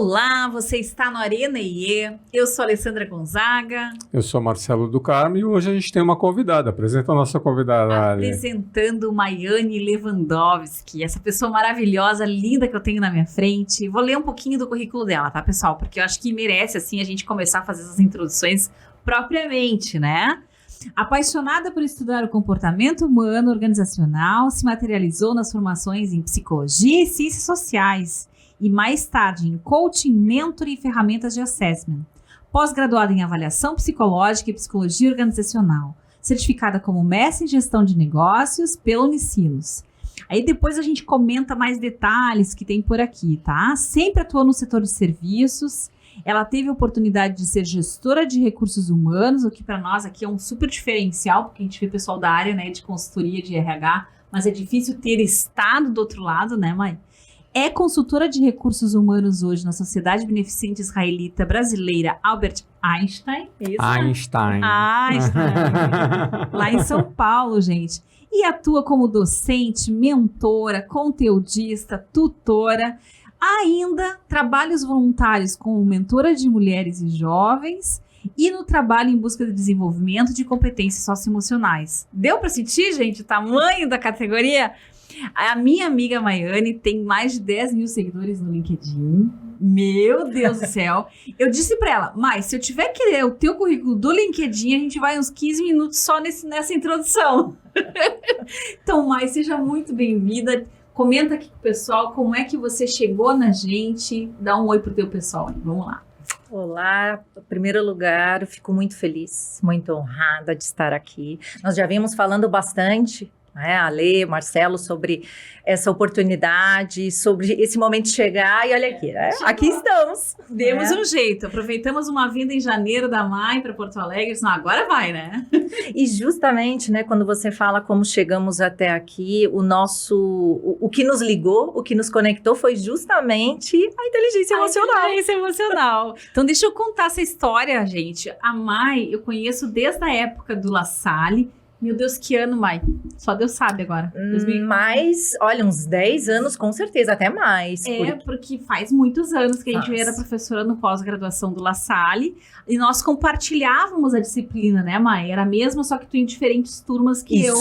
Olá, você está no Arena IE, eu sou a Alessandra Gonzaga. Eu sou Marcelo do Carmo e hoje a gente tem uma convidada. Apresenta a nossa convidada. Apresentando Maiane Lewandowski, essa pessoa maravilhosa, linda que eu tenho na minha frente. Vou ler um pouquinho do currículo dela, tá, pessoal? Porque eu acho que merece, assim, a gente começar a fazer essas introduções propriamente, né? Apaixonada por estudar o comportamento humano organizacional, se materializou nas formações em psicologia e ciências sociais e mais tarde em coaching, mentoring e ferramentas de assessment. Pós-graduada em avaliação psicológica e psicologia organizacional, certificada como mestre em gestão de negócios pela Unicinos. Aí depois a gente comenta mais detalhes que tem por aqui, tá? Sempre atuou no setor de serviços. Ela teve a oportunidade de ser gestora de recursos humanos, o que para nós aqui é um super diferencial, porque a gente vê pessoal da área, né, de consultoria, de RH, mas é difícil ter estado do outro lado, né, mãe? É consultora de recursos humanos hoje na Sociedade Beneficente Israelita Brasileira Albert Einstein. Isso? Einstein. Lá em São Paulo, gente. E atua como docente, mentora, conteudista, tutora. Ainda trabalhos voluntários como mentora de mulheres e jovens e no trabalho em busca de desenvolvimento de competências socioemocionais. Deu para sentir, gente, o tamanho da categoria? A minha amiga Maiane tem mais de 10 mil seguidores no LinkedIn. Meu Deus do céu. Eu disse para ela, mas se eu tiver que ler o teu currículo do LinkedIn, a gente vai uns 15 minutos só nessa introdução. Então, Mai, seja muito bem-vinda. Comenta aqui com o pessoal como é que você chegou na gente. Dá um oi pro teu pessoal. Vamos lá. Olá, em primeiro lugar, eu fico muito feliz, muito honrada de estar aqui. Nós já vimos falando bastante, né, Ale, Marcelo, sobre essa oportunidade, sobre esse momento de chegar e olha aqui, né? Aqui estamos. Demos um jeito, aproveitamos uma vinda em janeiro da Mai para Porto Alegre, senão agora vai, né? E justamente, né, quando você fala como chegamos até aqui, o que nos ligou, o que nos conectou foi justamente a inteligência emocional. A inteligência emocional. Então deixa eu contar essa história, gente. A Mai, eu conheço desde a época do La Salle. Meu Deus, que ano, Mai? Só Deus sabe agora. Mas, olha, uns 10 anos, com certeza, até mais. Porque faz muitos anos que a gente era professora no pós-graduação do La Salle e nós compartilhávamos a disciplina, né, Mai? Era a mesma, só que tu em diferentes turmas que eu.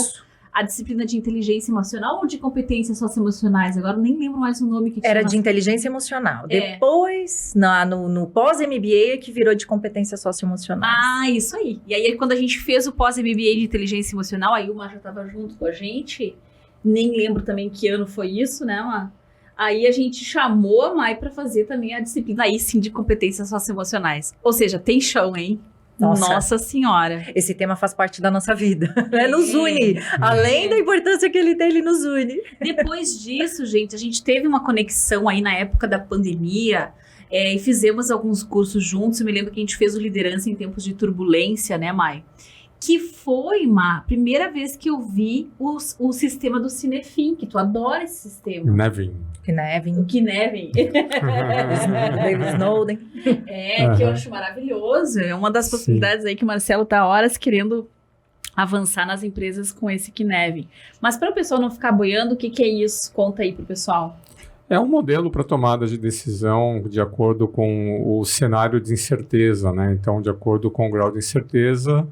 A disciplina de inteligência emocional ou de competências socioemocionais? Agora eu nem lembro mais o nome que tinha. Era de inteligência emocional. Depois, no pós-MBA, é que virou de competências socioemocionais. Ah, isso aí. E aí, quando a gente fez o pós-MBA de inteligência emocional, a Ilma já estava junto com a gente. Nem lembro também que ano foi isso, né, Má? Aí a gente chamou a Mai para fazer também a disciplina aí sim de competências socioemocionais. Ou seja, tem chão, hein? Nossa Senhora. Esse tema faz parte da nossa vida, né? Nos une. Além da importância que ele tem, ele nos une. Depois disso, gente, a gente teve uma conexão aí na época da pandemia e fizemos alguns cursos juntos. Eu me lembro que a gente fez o Liderança em Tempos de Turbulência, né, Mai? Que foi, a primeira vez que eu vi o sistema do Cinefin, que tu adora esse sistema. Knevin. O Knevin. David Snowden. Que eu acho maravilhoso. É uma das possibilidades aí que o Marcelo tá horas querendo avançar nas empresas com esse Knevin. Mas para o pessoal não ficar boiando, o que é isso? Conta aí pro pessoal. É um modelo para tomada de decisão de acordo com o cenário de incerteza, né? Então, de acordo com o grau de incerteza,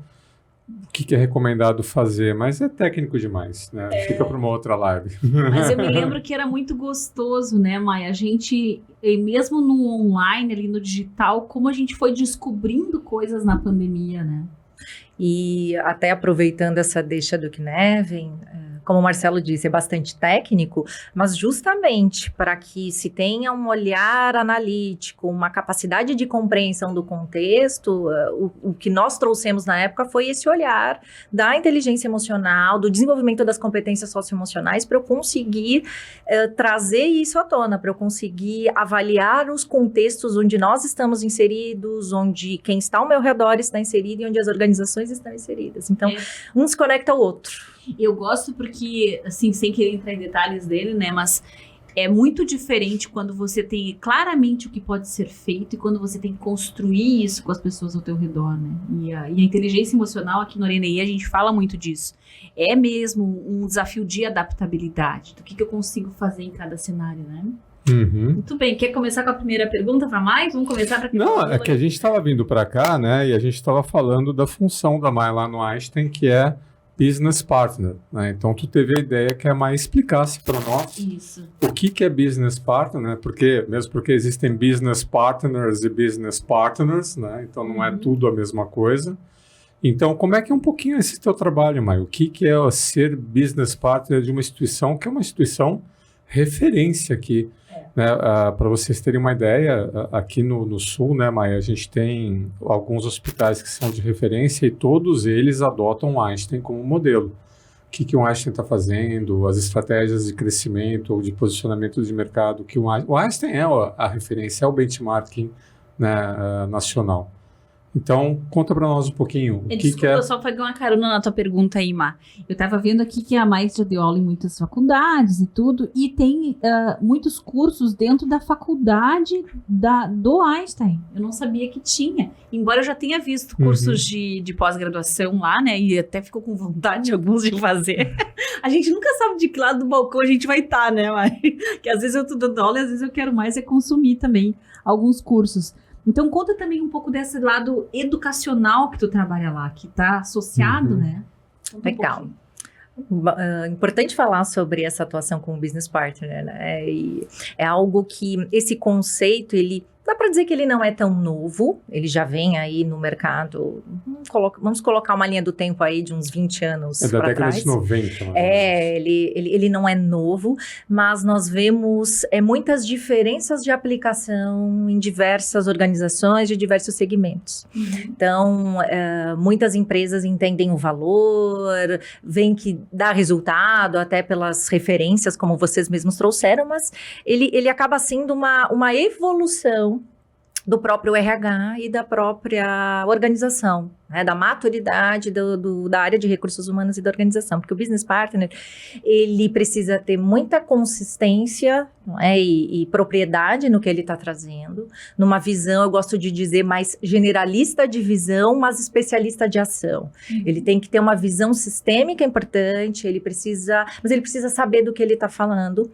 o que é recomendado fazer, mas é técnico demais, né? Fica para uma outra live. Mas eu me lembro que era muito gostoso, né, Maia? A gente, mesmo no online, ali no digital, como a gente foi descobrindo coisas na pandemia, né? E até aproveitando essa deixa do Knevin, como o Marcelo disse, é bastante técnico, mas justamente para que se tenha um olhar analítico, uma capacidade de compreensão do contexto, o que nós trouxemos na época foi esse olhar da inteligência emocional, do desenvolvimento das competências socioemocionais, para eu conseguir trazer isso à tona, para eu conseguir avaliar os contextos onde nós estamos inseridos, onde quem está ao meu redor está inserido e onde as organizações estão inseridas. Então, um se conecta ao outro. Eu gosto porque, assim, sem querer entrar em detalhes dele, né, mas é muito diferente quando você tem claramente o que pode ser feito e quando você tem que construir isso com as pessoas ao teu redor, né? E a inteligência emocional aqui no Arena IE, a gente fala muito disso. É mesmo um desafio de adaptabilidade, do que eu consigo fazer em cada cenário, né? Uhum. Muito bem, quer começar com a primeira pergunta para mais? Vamos começar para Não, é que a gente estava vindo para cá, né? E a gente estava falando da função da Mai lá no Einstein, que é Business Partner, né? Então, tu teve a ideia que a Mai explicasse para nós Isso. o que é Business Partner, né? Mesmo porque existem Business Partners e Business Partners, né? Então, não é tudo a mesma coisa. Então, como é que é um pouquinho esse teu trabalho, Mai? O que é ser Business Partner de uma instituição que é uma instituição referência aqui? Né, para vocês terem uma ideia, aqui no Sul, né, Maia, a gente tem alguns hospitais que são de referência e todos eles adotam o Einstein como modelo. O que o Einstein está fazendo, as estratégias de crescimento ou de posicionamento de mercado, que o Einstein é a referência, é o benchmarking, né, nacional. Então, conta para nós um pouquinho o que é... Eu só peguei uma carona na tua pergunta aí, Má. Eu estava vendo aqui que a Mai já deu aula em muitas faculdades e tudo, e tem muitos cursos dentro da faculdade do Einstein. Eu não sabia que tinha. Embora eu já tenha visto cursos de pós-graduação lá, né, e até ficou com vontade alguns de fazer. A gente nunca sabe de que lado do balcão a gente vai estar, né, Mai? Que às vezes eu tô dando aula e às vezes eu quero mais consumir também alguns cursos. Então, conta também um pouco desse lado educacional que tu trabalha lá, que está associado, né? Legal. Importante falar sobre essa atuação como business partner, né? E é algo que, esse conceito, ele... Dá para dizer que ele não é tão novo, ele já vem aí no mercado, vamos colocar uma linha do tempo aí de uns 20 anos para trás. É da década de 90. Ele não é novo, mas nós vemos muitas diferenças de aplicação em diversas organizações de diversos segmentos. Então, muitas empresas entendem o valor, veem que dá resultado, até pelas referências, como vocês mesmos trouxeram, mas ele acaba sendo uma evolução do próprio RH e da própria organização, né, da maturidade da área de recursos humanos e da organização, porque o business partner, ele precisa ter muita consistência, não é, e propriedade no que ele está trazendo, numa visão, eu gosto de dizer, mais generalista de visão, mas especialista de ação. Ele tem que ter uma visão sistêmica importante, mas ele precisa saber do que ele está falando,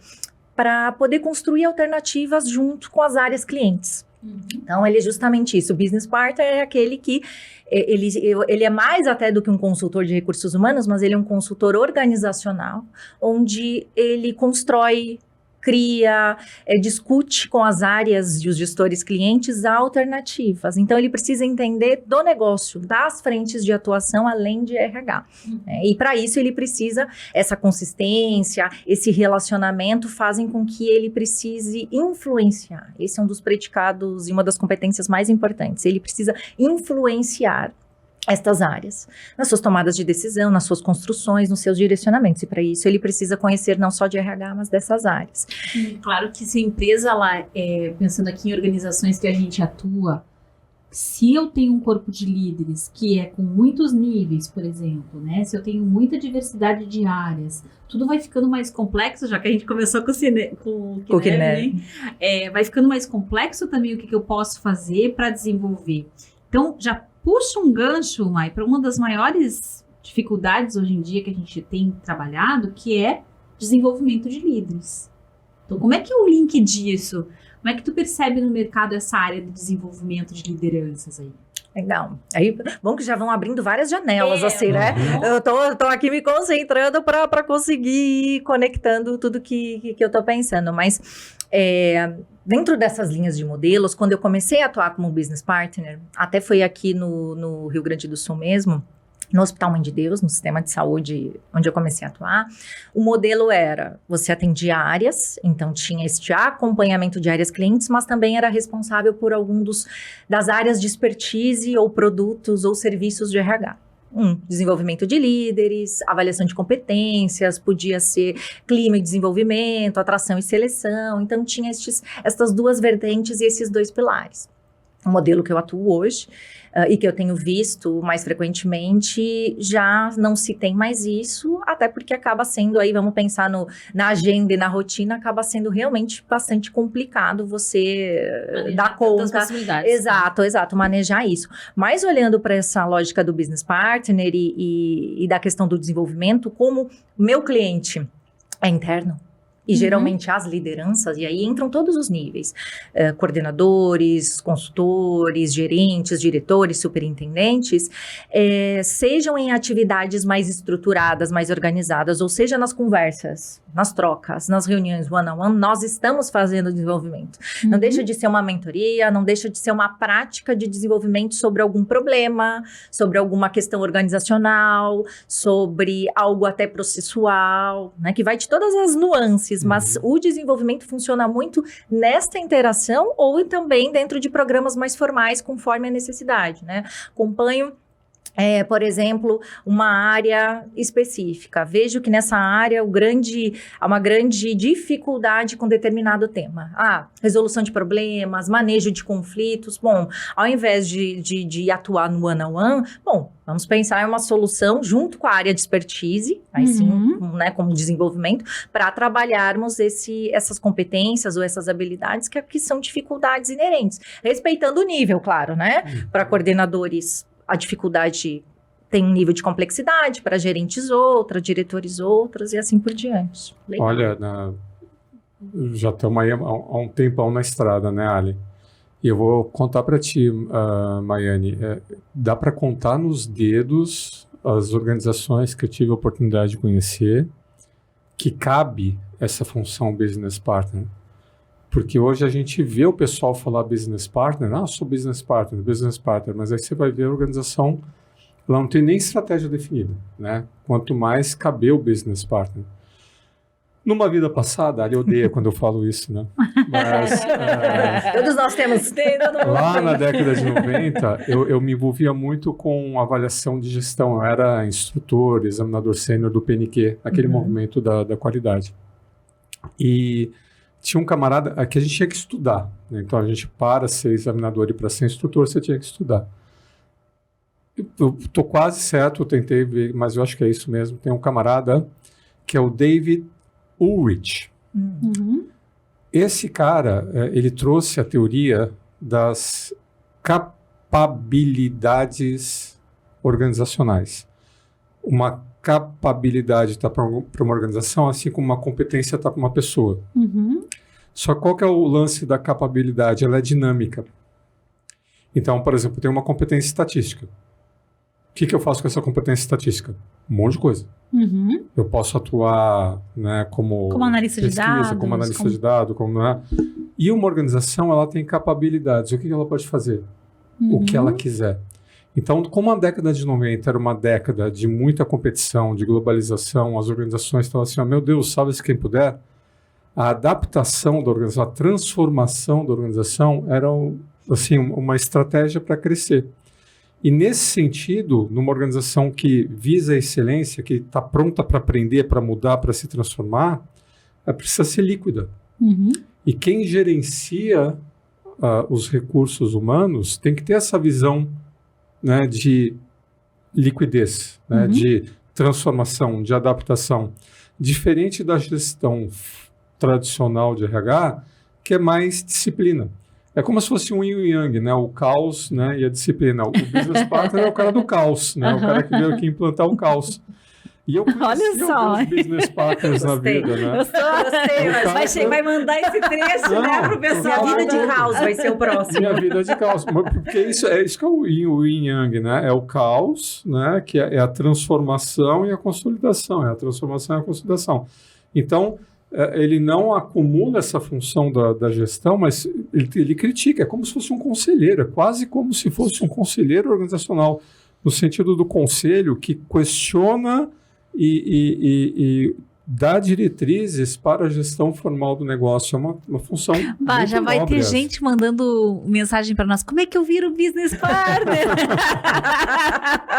para poder construir alternativas junto com as áreas clientes. Então, ele é justamente isso. O business partner é aquele que, ele é mais até do que um consultor de recursos humanos, mas ele é um consultor organizacional, onde ele constrói, cria, discute com as áreas e os gestores clientes alternativas. Então, ele precisa entender do negócio, das frentes de atuação, além de RH. E para isso, ele precisa, essa consistência, esse relacionamento, fazem com que ele precise influenciar. Esse é um dos predicados e uma das competências mais importantes. Ele precisa influenciar estas áreas, nas suas tomadas de decisão, nas suas construções, nos seus direcionamentos. E para isso ele precisa conhecer não só de RH, mas dessas áreas. Claro que se a empresa, pensando aqui em organizações que a gente atua, se eu tenho um corpo de líderes que é com muitos níveis, por exemplo, né? Se eu tenho muita diversidade de áreas, tudo vai ficando mais complexo, já que a gente começou com o Kineve, né? Vai ficando mais complexo também o que eu posso fazer para desenvolver. Então, já puxa um gancho, Mai, para uma das maiores dificuldades hoje em dia que a gente tem trabalhado, que é desenvolvimento de líderes. Então, como é que é o link disso? Como é que tu percebe no mercado essa área de desenvolvimento de lideranças aí? Legal. Aí, bom que já vão abrindo várias janelas, assim, né? Eu tô aqui me concentrando para conseguir ir conectando tudo que eu tô pensando, mas dentro dessas linhas de modelos, quando eu comecei a atuar como business partner, até foi aqui no Rio Grande do Sul mesmo, no Hospital Mãe de Deus, no sistema de saúde onde eu comecei a atuar, o modelo era, você atendia áreas, então tinha este acompanhamento de áreas clientes, mas também era responsável por algum das áreas de expertise ou produtos ou serviços de RH. Desenvolvimento de líderes, avaliação de competências, podia ser clima e desenvolvimento, atração e seleção, então tinha estas duas vertentes e esses dois pilares. O modelo que eu atuo hoje e que eu tenho visto mais frequentemente, já não se tem mais isso, até porque acaba sendo aí, vamos pensar na agenda e na rotina, acaba sendo realmente bastante complicado você dar conta. Exato, manejar isso. Mas olhando para essa lógica do business partner e da questão do desenvolvimento, como meu cliente é interno, E geralmente as lideranças, e aí entram todos os níveis, coordenadores, consultores, gerentes, diretores, superintendentes, sejam em atividades mais estruturadas, mais organizadas, ou seja nas conversas, nas trocas, nas reuniões one-on-one, nós estamos fazendo desenvolvimento. Não deixa de ser uma mentoria, não deixa de ser uma prática de desenvolvimento sobre algum problema, sobre alguma questão organizacional, sobre algo até processual, né, que vai de todas as nuances. Mas o desenvolvimento funciona muito nesta interação ou também dentro de programas mais formais, conforme a necessidade, né? Acompanho, por exemplo, uma área específica. Vejo que nessa área há uma grande dificuldade com determinado tema. Resolução de problemas, manejo de conflitos. Bom, ao invés de atuar no one-on-one, vamos pensar em uma solução junto com a área de expertise, aí sim, né, como desenvolvimento, para trabalharmos essas competências ou essas habilidades que são dificuldades inerentes. Respeitando o nível, claro, né? Para coordenadores, a dificuldade tem um nível de complexidade, para gerentes outra, diretores outras e assim por diante. Legal. Olha, já estamos aí há um tempão na estrada, né, Ali? E eu vou contar para ti, Maiane, dá para contar nos dedos as organizações que eu tive a oportunidade de conhecer que cabe essa função business partner. Porque hoje a gente vê o pessoal falar business partner, sou business partner, mas aí você vai ver a organização, ela não tem nem estratégia definida, né? Quanto mais caber o business partner. Numa vida passada, Ali odeia quando eu falo isso, né? Mas, todos nós temos. Lá na década de 90, eu me envolvia muito com avaliação de gestão. Eu era instrutor, examinador sênior do PNQ, aquele movimento da qualidade. E tinha um camarada que a gente tinha que estudar, né? Então, a gente, para ser examinador e para ser instrutor, você tinha que estudar. Eu estou quase certo, eu tentei ver, mas eu acho que é isso mesmo. Tem um camarada que é o David Ulrich. Esse cara, ele trouxe a teoria das capabilidades organizacionais. Uma capabilidade está para uma organização, assim como uma competência está para uma pessoa. Só qual que é o lance da capabilidade? Ela é dinâmica. Então, por exemplo, tem uma competência estatística. O que eu faço com essa competência estatística? Um monte de coisa. Eu posso atuar, né, como analista pesquisa, de dados, como analista de dados, E uma organização, ela tem capabilidades. O que ela pode fazer? O que ela quiser. Então, como a década de 90 era uma década de muita competição, de globalização, as organizações estavam assim, meu Deus, salve-se quem puder. A adaptação da organização, a transformação da organização era assim, uma estratégia para crescer. E nesse sentido, numa organização que visa a excelência, que está pronta para aprender, para mudar, para se transformar, ela precisa ser líquida. E quem gerencia os recursos humanos tem que ter essa visão, né, de liquidez, né, de transformação, de adaptação. Diferente da gestão tradicional de RH, que é mais disciplina. É como se fosse um yin e yang, né? O caos, né, e a disciplina. O business partner é o cara do caos, né? O cara que veio aqui implantar o caos. E eu conheci alguns business partners na vida, né? Gostei, vai mandar esse trecho, né, pro pessoal. Minha vida de caos vai ser o próximo. Minha vida de caos. Porque isso que é o yin yang, né? É o caos, né? Que é a transformação e a consolidação. É a transformação e a consolidação. Então, ele não acumula essa função da gestão, mas ele critica. É como se fosse um conselheiro. É quase como se fosse um conselheiro organizacional, no sentido do conselho que questiona e dá diretrizes para a gestão formal do negócio. É uma função muito já vai nobre ter essa. gente mandando mensagem para nós. Como é que eu viro business partner?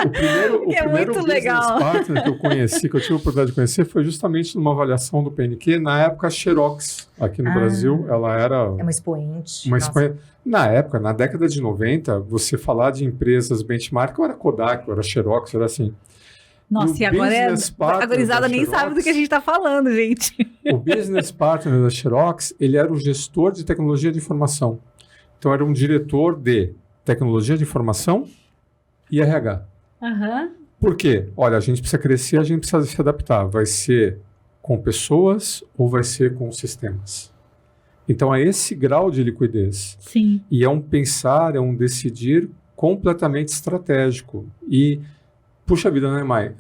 O primeiro muito business legal. partner que eu conheci, que eu tive a oportunidade de conhecer, foi justamente numa avaliação do PNQ. Na época, a Xerox, aqui no Brasil, ela era... É uma expoente. Na época, na década de 90, você falar de empresas benchmark, ou era Kodak, ou era Xerox, era assim... Nossa, e agora a gurizada nem sabe do que a gente está falando, gente. O business partner da Xerox, ele era o gestor de tecnologia de informação. Então, era um diretor de tecnologia de informação e RH. Por quê? Olha, a gente precisa crescer, a gente precisa se adaptar. Vai ser com pessoas ou vai ser com sistemas? Então, é esse grau de liquidez. Sim. E é um pensar, é um decidir completamente estratégico. E, puxa vida, né, Mai?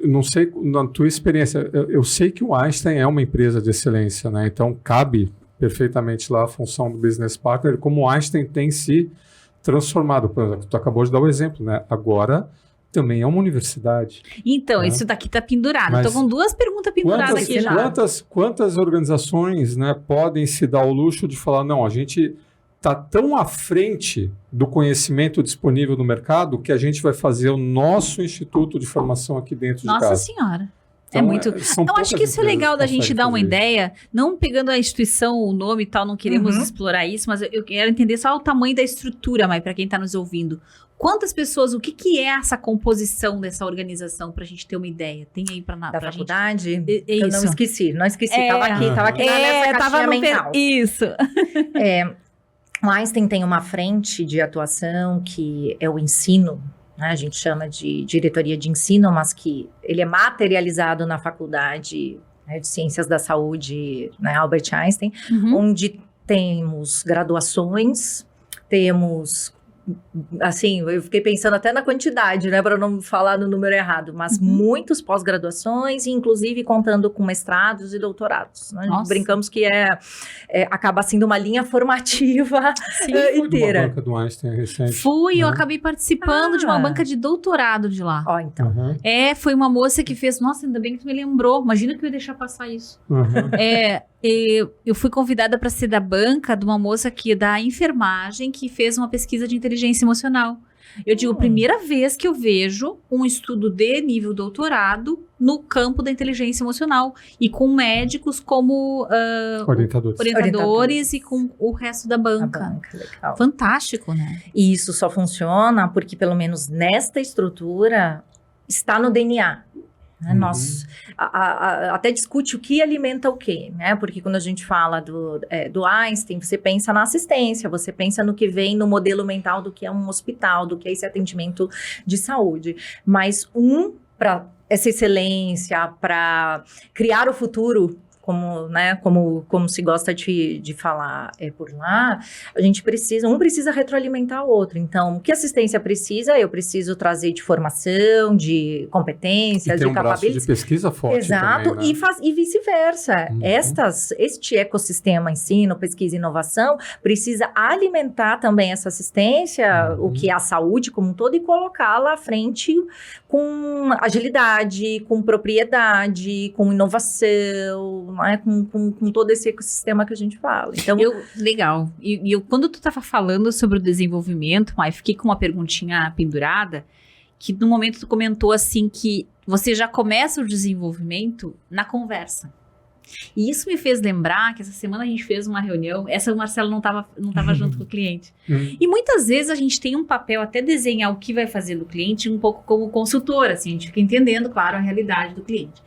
Não sei, na tua experiência, eu sei que o Einstein é uma empresa de excelência, né? Então, cabe perfeitamente lá a função do business partner, como o Einstein tem se transformado. Por exemplo, tu acabou de dar o exemplo, né? Agora também é uma universidade. Então, né? isso daqui tá pendurado. Mas Estou com 2 perguntas penduradas aqui já. Quantas organizações, né, podem se dar o luxo de falar, não, a gente está tão à frente do conhecimento disponível no mercado que a gente vai fazer o nosso instituto de formação aqui dentro de casa. Nossa Senhora. Então, é muito. Eu acho que isso é legal da gente dar uma ideia, não pegando a instituição, o nome e tal, não queremos explorar isso, mas eu quero entender só o tamanho da estrutura, mas para quem está nos ouvindo. Quantas pessoas, o que é essa composição dessa organização, para a gente ter uma ideia? Tem aí para da faculdade? Gente? Eu não esqueci. Tava aqui nessa caixinha mental. Isso. O Einstein tem uma frente de atuação que é o ensino, né? A gente chama de diretoria de ensino, mas que ele é materializado na faculdade, né, de Ciências da Saúde, né, Albert Einstein, onde temos graduações, temos... Assim, eu fiquei pensando até na quantidade, né, para não falar no número errado, mas muitos pós-graduações, inclusive contando com mestrados e doutorados. Né? Brincamos que acaba sendo uma linha formativa inteira. Uma banca do Einstein recente. Eu acabei participando de uma banca de doutorado de lá. Então. Foi uma moça que fez, nossa, ainda bem que tu me lembrou, imagina que eu ia deixar passar isso. Eu fui convidada para ser da banca de uma moça da enfermagem que fez uma pesquisa de inteligência emocional. Eu digo, primeira vez que eu vejo um estudo de nível doutorado no campo da inteligência emocional e com médicos como orientadores e com o resto da banca. Legal. Fantástico, né? E isso só funciona porque, pelo menos nesta estrutura, está no DNA. Né? Nós até discute o que alimenta o quê, né? Porque quando a gente fala do Einstein, você pensa na assistência, você pensa no que vem no modelo mental do que é um hospital, do que é esse atendimento de saúde. Mas para essa excelência, para criar o futuro, como se gosta de falar por lá, a gente precisa retroalimentar o outro. Então, o que a assistência precisa, eu preciso trazer de formação, de competências, de capacidades. Um braço de pesquisa forte. Exato, também, né? e vice-versa. Este ecossistema ensino, pesquisa e inovação precisa alimentar também essa assistência, o que é a saúde como um todo, e colocá-la à frente com agilidade, com propriedade, com inovação, né? Com todo esse ecossistema que a gente fala. Então, legal. E quando tu estava falando sobre o desenvolvimento, Mai, fiquei com uma perguntinha pendurada, que no momento tu comentou assim que você já começa o desenvolvimento na conversa. E isso me fez lembrar que essa semana a gente fez uma reunião, o Marcelo não estava junto com o cliente. E muitas vezes a gente tem um papel até desenhar o que vai fazer do cliente um pouco como consultor, assim, a gente fica entendendo, claro, a realidade do cliente.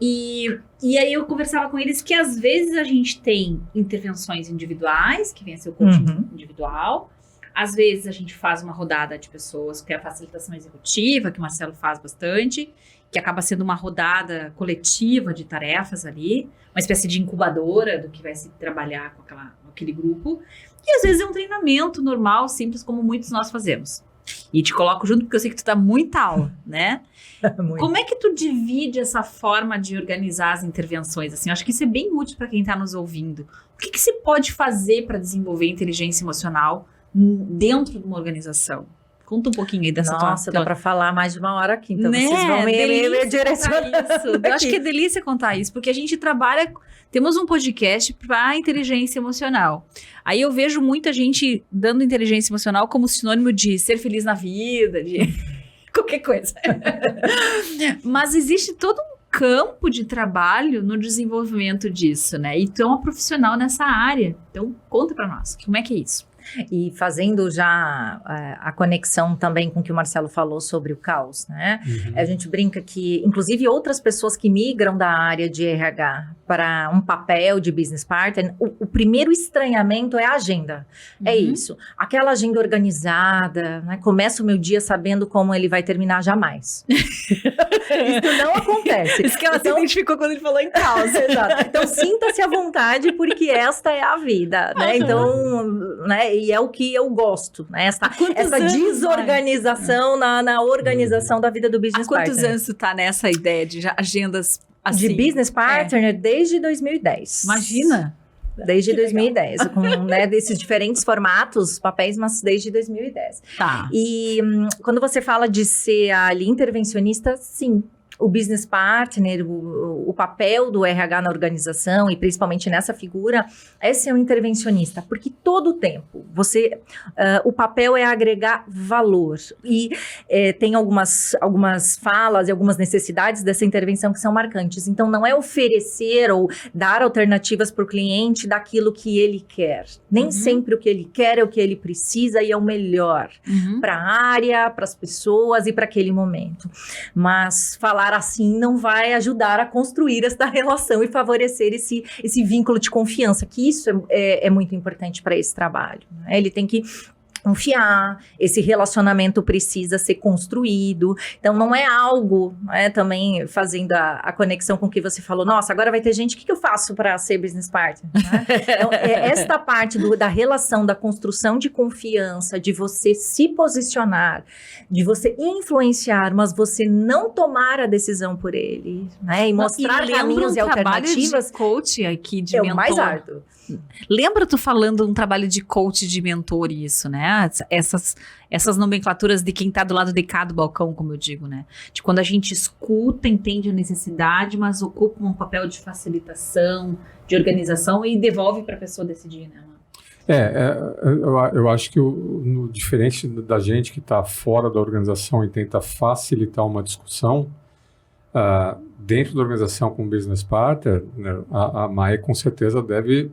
E aí eu conversava com eles que às vezes a gente tem intervenções individuais, que vem a ser o coaching individual. Às vezes a gente faz uma rodada de pessoas, que é a facilitação executiva, que o Marcelo faz bastante, que acaba sendo uma rodada coletiva de tarefas ali, uma espécie de incubadora do que vai se trabalhar com aquele grupo. E às vezes é um treinamento normal, simples, como muitos nós fazemos. E te coloco junto porque eu sei que tu dá muita aula, né? Como é que tu divide essa forma de organizar as intervenções? Assim, eu acho que isso é bem útil para quem está nos ouvindo. O que se pode fazer para desenvolver inteligência emocional dentro de uma organização? Conta um pouquinho aí dessa Nossa, dá para falar mais de 1 hora aqui, então né? Vocês vão me direcionar isso. Eu acho que é delícia contar isso, porque a gente trabalha, temos um podcast para inteligência emocional. Aí eu vejo muita gente dando inteligência emocional como sinônimo de ser feliz na vida, de qualquer coisa. Mas existe todo um campo de trabalho no desenvolvimento disso, né? E tu é uma profissional nessa área. Então, conta para nós, como é que é isso? E fazendo já a conexão também com o que o Marcelo falou sobre o caos, né? A gente brinca que, inclusive, outras pessoas que migram da área de RH para um papel de business partner, o primeiro estranhamento é a agenda. É isso. Aquela agenda organizada, né? Começa o meu dia sabendo como ele vai terminar, jamais. Isso não acontece. Isso que ela se identificou quando ele falou em caos. Exato. Então, sinta-se à vontade, porque esta é a vida, né? Então, né? E é o que eu gosto, né? Essa desorganização na organização da vida do business partner. Há quantos anos tu tá nessa ideia de agendas assim? De business partner desde 2010. Imagina! Desde 2010, com desses diferentes formatos, papéis, mas desde 2010. Tá. E quando você fala de ser ali intervencionista, sim. O business partner, o papel do RH na organização e principalmente nessa figura é ser um intervencionista, porque todo o tempo o papel é agregar valor e tem algumas falas e algumas necessidades dessa intervenção que são marcantes. Então não é oferecer ou dar alternativas para o cliente daquilo que ele quer. Nem sempre o que ele quer é o que ele precisa e é o melhor para a área, para as pessoas e para aquele momento. Mas falar assim não vai ajudar a construir essa relação e favorecer esse vínculo de confiança, que isso é muito importante para esse trabalho, né? Ele tem que confiar, esse relacionamento precisa ser construído, então não é algo, né, também fazendo a conexão com o que você falou, nossa, agora vai ter gente, o que eu faço para ser business partner? Né? Então, esta parte da relação, da construção de confiança, de você se posicionar, de você influenciar, mas você não tomar a decisão por ele, né, e mostrar caminhos e alternativas. De coach aqui, de mentor. mentor. O mais árduo. Lembra tu falando um trabalho de coach, de mentor, isso, né? Essas nomenclaturas de quem tá do lado de cá do balcão, como eu digo, né? De quando a gente escuta, entende a necessidade, mas ocupa um papel de facilitação, de organização e devolve para a pessoa decidir, né? Eu acho que diferente da gente que está fora da organização e tenta facilitar uma discussão, dentro da organização com o business partner, né, a MAE com certeza deve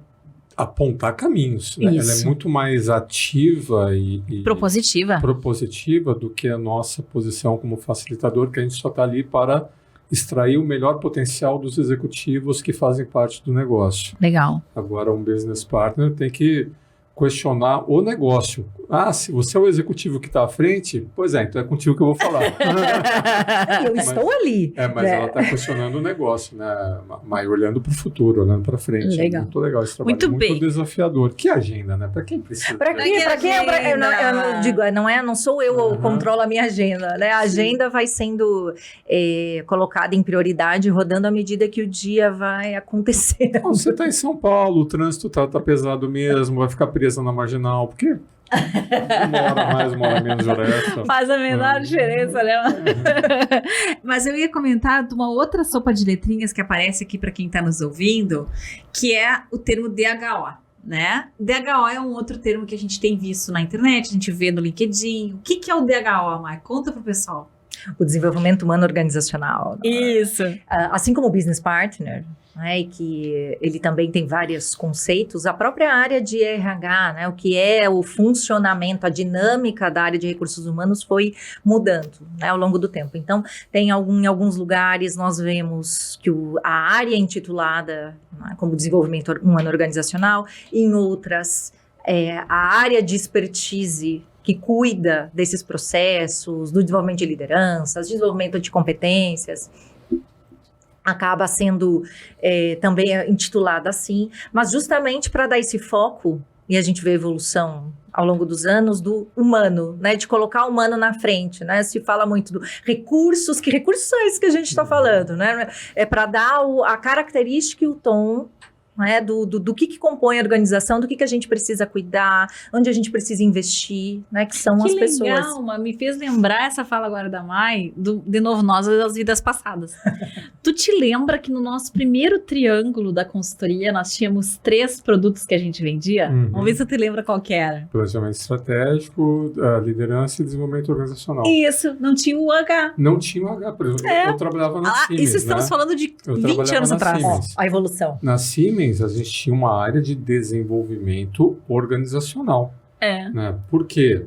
apontar caminhos. Né? Ela é muito mais ativa e propositiva do que a nossa posição como facilitador, que a gente só está ali para extrair o melhor potencial dos executivos que fazem parte do negócio. Legal. Agora, um business partner tem que questionar o negócio. Se você é o executivo que está à frente, pois então é contigo que eu vou falar. Eu estou ali. Mas ela está questionando o negócio, né? Mas olhando para o futuro, olhando para frente. Legal. É muito legal esse trabalho. Muito desafiador. Que agenda, né? Para quem precisa? Para quem? Não sou eu que controlo a minha agenda, né? A agenda vai sendo colocada em prioridade, rodando à medida que o dia vai acontecer. Bom, você está em São Paulo, o trânsito tá pesado mesmo, vai ficar presa na marginal, porque uma hora mais, uma hora menos de hora extra. Faz a menor diferença, né? Mas eu ia comentar de uma outra sopa de letrinhas que aparece aqui para quem está nos ouvindo, que é o termo DHO, né? DHO é um outro termo que a gente tem visto na internet, a gente vê no LinkedIn. O que é o DHO, Mai? Conta pro pessoal. O desenvolvimento humano organizacional. Isso. Assim como o business partner, né, e que ele também tem vários conceitos, a própria área de RH, né, o que é o funcionamento, a dinâmica da área de recursos humanos foi mudando, né, ao longo do tempo. Então, em alguns lugares nós vemos que a área intitulada, né, como desenvolvimento humano organizacional, em outras, a área de expertise que cuida desses processos, do desenvolvimento de lideranças, desenvolvimento de competências, acaba sendo também intitulada assim, mas justamente para dar esse foco, e a gente vê a evolução ao longo dos anos do humano, né, de colocar o humano na frente, né, se fala muito do recursos, que recursos são esses que a gente está falando, né, é para dar a característica e o tom, né, do que compõe a organização, do que a gente precisa cuidar, onde a gente precisa investir, né, que são as pessoas. Que legal, me fez lembrar essa fala agora da Mai, de novo, nós das vidas passadas. Tu te lembra que no nosso primeiro triângulo da consultoria, nós tínhamos 3 produtos que a gente vendia? Vamos ver se tu te lembra qual que era. Planejamento estratégico, liderança e desenvolvimento organizacional. Isso, não tinha o H. Não tinha o H, por exemplo. Eu trabalhava na Siemens, isso estamos falando de 20 anos atrás. A evolução. Na Siemens, a gente tinha uma área de desenvolvimento organizacional. Né? Por quê?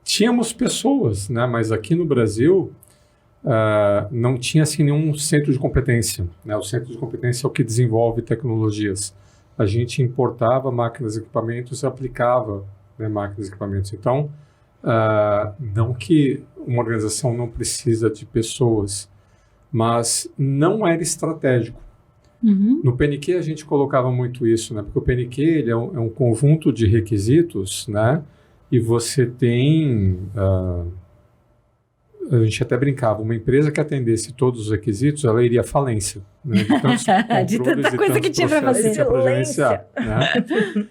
Tínhamos pessoas, né? Mas aqui no Brasil não tinha assim, nenhum centro de competência. Né? O centro de competência é o que desenvolve tecnologias. A gente importava máquinas e equipamentos e aplicava, né, máquinas e equipamentos. Então, não que uma organização não precisa de pessoas, mas não era estratégico. No PNQ a gente colocava muito isso, né? Porque o PNQ ele é um conjunto de requisitos, né? E você tem... a gente até brincava, uma empresa que atendesse todos os requisitos, ela iria à falência. Né? De tanta coisa que tinha para fazer. Né?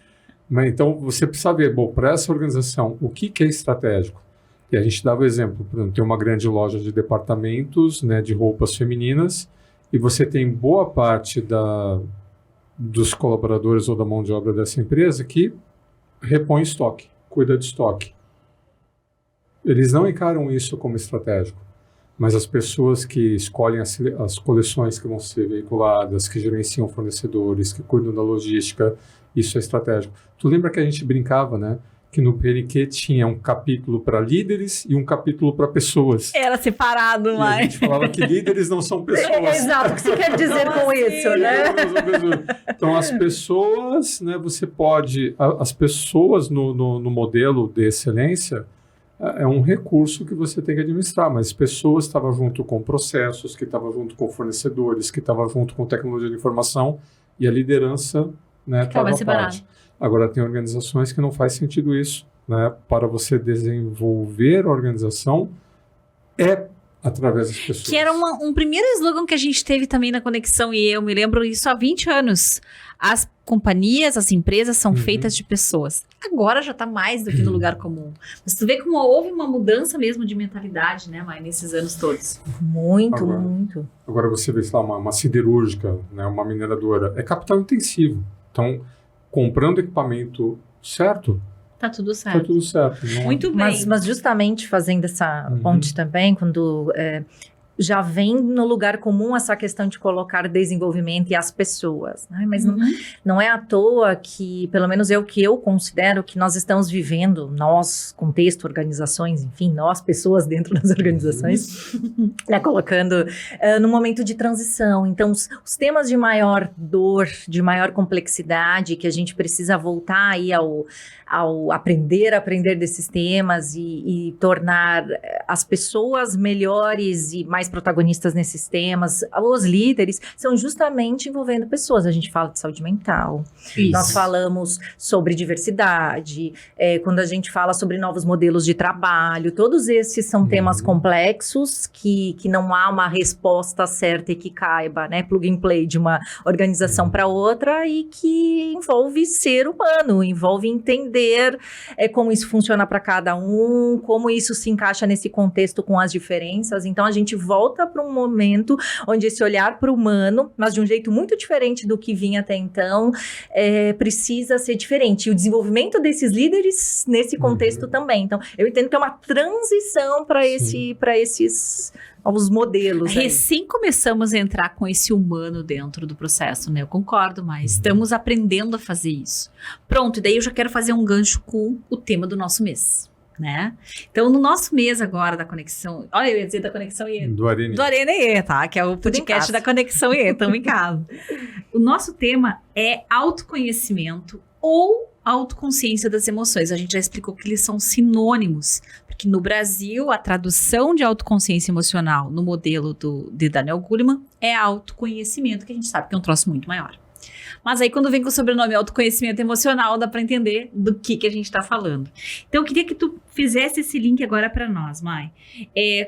Mas, então, você precisa ver, bom, para essa organização, o que é estratégico? E a gente dava o exemplo, por exemplo, tem uma grande loja de departamentos, né, de roupas femininas, e você tem boa parte dos colaboradores ou da mão de obra dessa empresa que repõe estoque, cuida de estoque. Eles não encaram isso como estratégico, mas as pessoas que escolhem as coleções que vão ser veiculadas, que gerenciam fornecedores, que cuidam da logística, isso é estratégico. Tu lembra que a gente brincava, né? Que no PNQ tinha um capítulo para líderes e um capítulo para pessoas. Era separado, mas... a gente falava que líderes não são pessoas. Exato, o que você quer dizer com isso, né? Então, as pessoas, né, você pode... As pessoas no modelo de excelência é um recurso que você tem que administrar, mas pessoas estavam junto com processos, que estavam junto com fornecedores, que estavam junto com tecnologia de informação, e a liderança, né, estava à parte. Agora, tem organizações que não faz sentido isso, né? Para você desenvolver a organização através das pessoas. Que era um primeiro slogan que a gente teve também na Conexão, e eu me lembro isso há 20 anos. As companhias, as empresas são feitas de pessoas. Agora já está mais do que no lugar comum. Mas tu vê como houve uma mudança mesmo de mentalidade, né, Mai, nesses anos todos. Muito. Agora você vê, sei lá, uma siderúrgica, né, uma mineradora, é capital intensivo. Então, comprando equipamento certo, tá tudo certo. Tá tudo certo. Muito bem. Mas justamente fazendo essa ponte também, quando já vem no lugar comum essa questão de colocar desenvolvimento e as pessoas, né? Mas não é à toa que, pelo menos eu considero que nós estamos vivendo, nós, contexto, organizações, enfim, nós, pessoas dentro das organizações, né, colocando num momento de transição. Então, os temas de maior dor, de maior complexidade, que a gente precisa voltar aí ao aprender desses temas e tornar as pessoas melhores e mais protagonistas nesses temas, os líderes, são justamente envolvendo pessoas. A gente fala de saúde mental, nós falamos sobre diversidade, quando a gente fala sobre novos modelos de trabalho, todos esses são temas complexos que não há uma resposta certa e que caiba, né, plug and play de uma organização para outra, e que envolve ser humano, envolve entender como isso funciona para cada um, como isso se encaixa nesse contexto com as diferenças. Então, a gente volta para um momento onde esse olhar para o humano, mas de um jeito muito diferente do que vinha até então, precisa ser diferente. E o desenvolvimento desses líderes nesse contexto também. Então, eu entendo que é uma transição para esses novos modelos. Recém começamos a entrar com esse humano dentro do processo, né? Eu concordo, mas estamos aprendendo a fazer isso. Pronto, e daí eu já quero fazer um gancho com o tema do nosso mês, né? Então, no nosso mês agora da Conexão... Olha, eu ia dizer da Conexão IE. Do Arena. Do Arena IE, tá? Que é o podcast da Conexão IE. Estamos em casa. O nosso tema é autoconhecimento ou autoconsciência das emoções. A gente já explicou que eles são sinônimos, porque no Brasil a tradução de autoconsciência emocional no modelo de Daniel Goleman é autoconhecimento, que a gente sabe que é um troço muito maior. Mas aí quando vem com o sobrenome autoconhecimento emocional, dá para entender do que a gente está falando. Então eu queria que tu fizesse esse link agora para nós, Mai.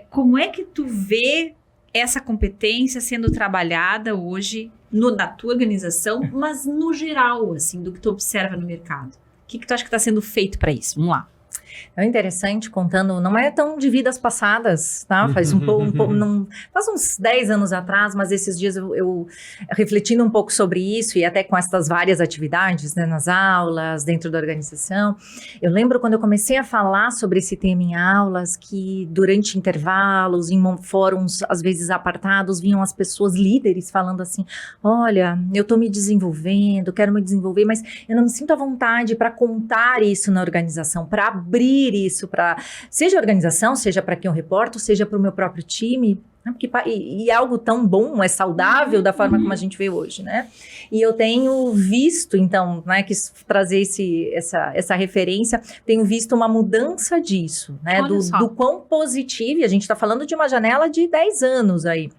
Como é que tu vê essa competência sendo trabalhada hoje na tua organização, mas no geral, assim, do que tu observa no mercado? O que tu acha que está sendo feito para isso? Vamos lá. É interessante, contando, não é tão de vidas passadas, tá? Faz faz uns 10 anos atrás, mas esses dias eu refletindo um pouco sobre isso e até com essas várias atividades, né, nas aulas, dentro da organização, eu lembro quando eu comecei a falar sobre esse tema em aulas, que durante intervalos, em fóruns, às vezes apartados, vinham as pessoas líderes falando assim, olha, eu tô me desenvolvendo, quero me desenvolver, mas eu não me sinto à vontade para contar isso na organização, para abrir isso para, seja a organização, seja para quem eu reporto, seja para o meu próprio time, né? Porque, e é algo tão bom, é saudável da forma como a gente vê hoje, né? E eu tenho visto, então, né, quis trazer essa referência, tenho visto uma mudança disso, né? Do quão positivo, e a gente está falando de uma janela de 10 anos aí,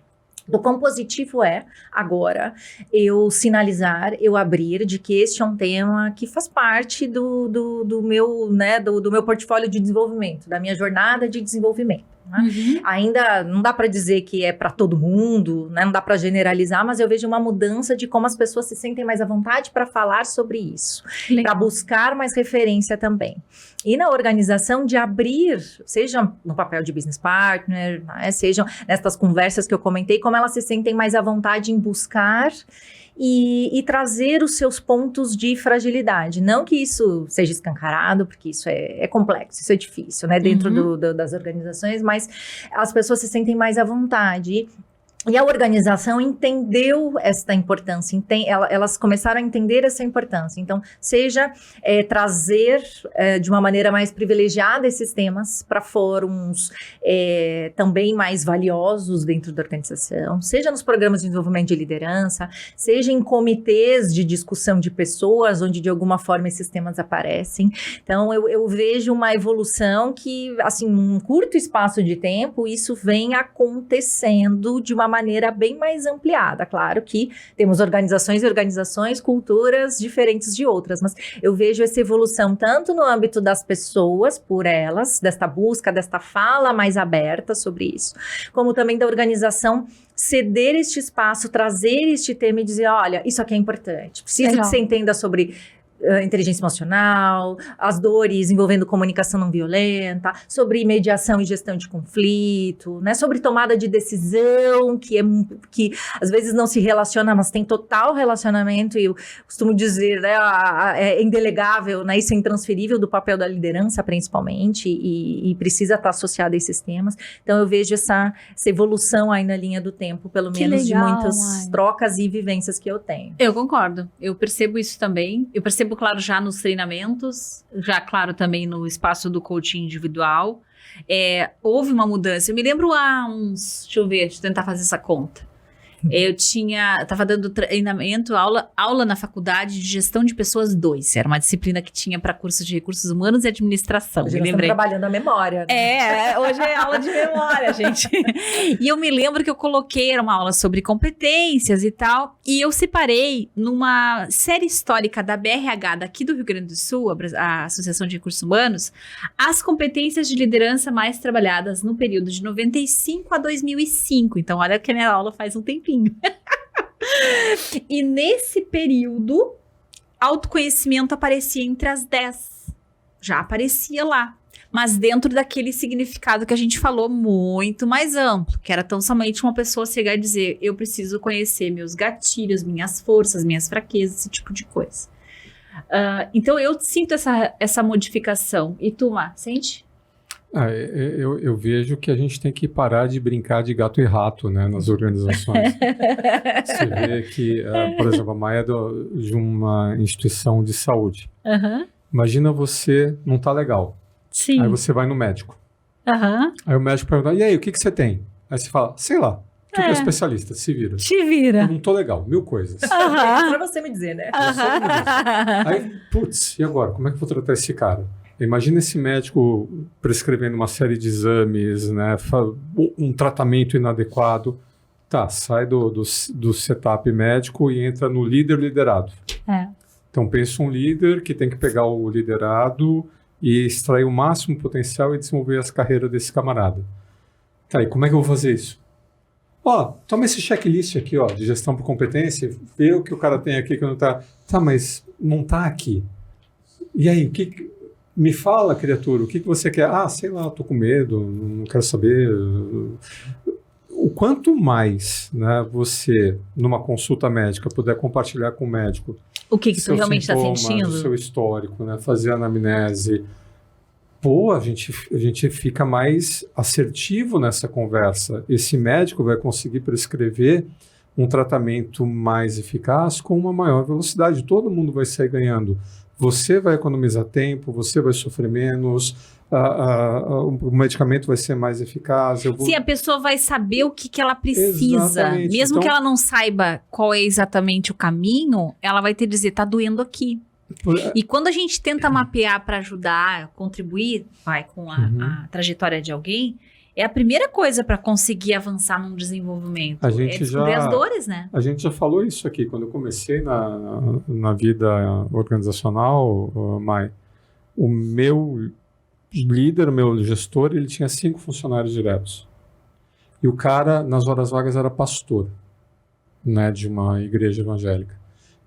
do quão positivo é agora eu sinalizar, eu abrir de que este é um tema que faz parte do meu, né, do meu portfólio de desenvolvimento, da minha jornada de desenvolvimento. Né? Ainda não dá para dizer que é para todo mundo, né? Não dá para generalizar, mas eu vejo uma mudança de como as pessoas se sentem mais à vontade para falar sobre isso, para buscar mais referência também. E na organização de abrir, seja no papel de business partner, né? Sejam nestas conversas que eu comentei, como elas se sentem mais à vontade em buscar e trazer os seus pontos de fragilidade. Não que isso seja escancarado, porque isso é complexo, isso é difícil, né? Dentro das organizações, mas as pessoas se sentem mais à vontade. E a organização entendeu esta importância, elas começaram a entender essa importância. Então, seja trazer de uma maneira mais privilegiada esses temas para fóruns também mais valiosos dentro da organização, seja nos programas de desenvolvimento de liderança, seja em comitês de discussão de pessoas, onde de alguma forma esses temas aparecem. Então, eu vejo uma evolução que, assim, num curto espaço de tempo, isso vem acontecendo de uma maneira bem mais ampliada. Claro que temos organizações e organizações, culturas diferentes de outras, mas eu vejo essa evolução tanto no âmbito das pessoas, por elas, desta busca, desta fala mais aberta sobre isso, como também da organização ceder este espaço, trazer este tema e dizer, olha, isso aqui é importante, preciso que você entenda sobre inteligência emocional, as dores envolvendo comunicação não violenta, sobre mediação e gestão de conflito, né, sobre tomada de decisão, que às vezes não se relaciona, mas tem total relacionamento, e eu costumo dizer, né, é indelegável, né, isso é intransferível do papel da liderança, principalmente, e precisa estar associado a esses temas. Então, eu vejo essa evolução aí na linha do tempo, pelo menos legal, de muitas trocas e vivências que eu tenho. Eu concordo, eu percebo isso também, eu percebo claro, já nos treinamentos, já, claro, também no espaço do coaching individual. Houve uma mudança. Eu me lembro há uns... Deixa eu tentar fazer essa conta. Eu estava dando treinamento, aula na faculdade de gestão de pessoas 2. Era uma disciplina que tinha para curso de recursos humanos e administração. Hoje nós estamos trabalhando a memória. Né? Hoje é aula de memória, gente. E eu me lembro que eu coloquei, era uma aula sobre competências e tal, e eu separei numa série histórica da BRH daqui do Rio Grande do Sul, a Associação de Recursos Humanos, as competências de liderança mais trabalhadas no período de 95 a 2005. Então, olha que a minha aula faz um tempinho. E nesse período, autoconhecimento aparecia entre as 10. Já aparecia lá. Mas dentro daquele significado que a gente falou, muito mais amplo. Que era tão somente uma pessoa chegar e dizer, eu preciso conhecer meus gatilhos, minhas forças, minhas fraquezas, esse tipo de coisa. Então eu sinto essa modificação. E tu, Má, sente? Eu vejo que a gente tem que parar de brincar de gato e rato, né, nas organizações. Você vê que, por exemplo, a Maia é de uma instituição de saúde. Imagina você não tá legal. Sim. Aí você vai no médico. Aí o médico pergunta, e aí, o que você tem? Aí você fala, sei lá, tu que é especialista, se vira. Te vira. Eu não tô legal, 1000 coisas. Pra você me dizer, né? Aí, putz, e agora? Como é que eu vou tratar esse cara? Imagina esse médico prescrevendo uma série de exames, né, um tratamento inadequado. Tá, sai do setup médico e entra no líder-liderado. Então, pensa um líder que tem que pegar o liderado e extrair o máximo potencial e desenvolver as carreiras desse camarada. Tá, e como é que eu vou fazer isso? Toma esse checklist aqui, de gestão por competência, vê o que o cara tem aqui que não tá... Tá, mas não tá aqui. E aí, Me fala, criatura, o que você quer? Ah, sei lá, tô com medo, não quero saber. O quanto mais, né, você, numa consulta médica, puder compartilhar com o médico o que tu realmente está sentindo, o seu histórico, né, fazer a anamnese, pô, a gente fica mais assertivo nessa conversa. Esse médico vai conseguir prescrever um tratamento mais eficaz com uma maior velocidade. Todo mundo vai sair ganhando. Você vai economizar tempo, você vai sofrer menos, o medicamento vai ser mais eficaz. Sim, a pessoa vai saber o que ela precisa. Exatamente. Mesmo Então, que ela não saiba qual é exatamente o caminho, ela vai ter que dizer, tá doendo aqui. E quando a gente tenta mapear para ajudar, contribuir, com a trajetória de alguém, é a primeira coisa para conseguir avançar num desenvolvimento. A gente descobrir as dores, né? A gente já falou isso aqui. Quando eu comecei na vida organizacional, Mai, o meu líder, o meu gestor, ele tinha 5 funcionários diretos. E o cara, nas horas vagas, era pastor, né, de uma igreja evangélica.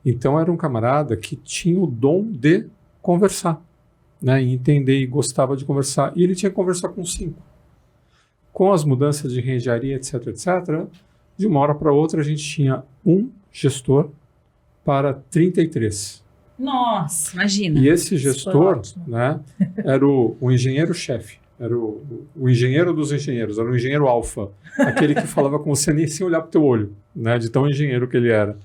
Então, era um camarada que tinha o dom de conversar, né, e entender e gostava de conversar. E ele tinha que conversar com 5. Com as mudanças de engenharia, etc., de uma hora para outra, a gente tinha um gestor para 33. Nossa, imagina. E esse gestor, né, era o engenheiro-chefe, era o engenheiro dos engenheiros, era o engenheiro alfa, aquele que falava com você nem sem olhar para o teu olho, né, de tão engenheiro que ele era.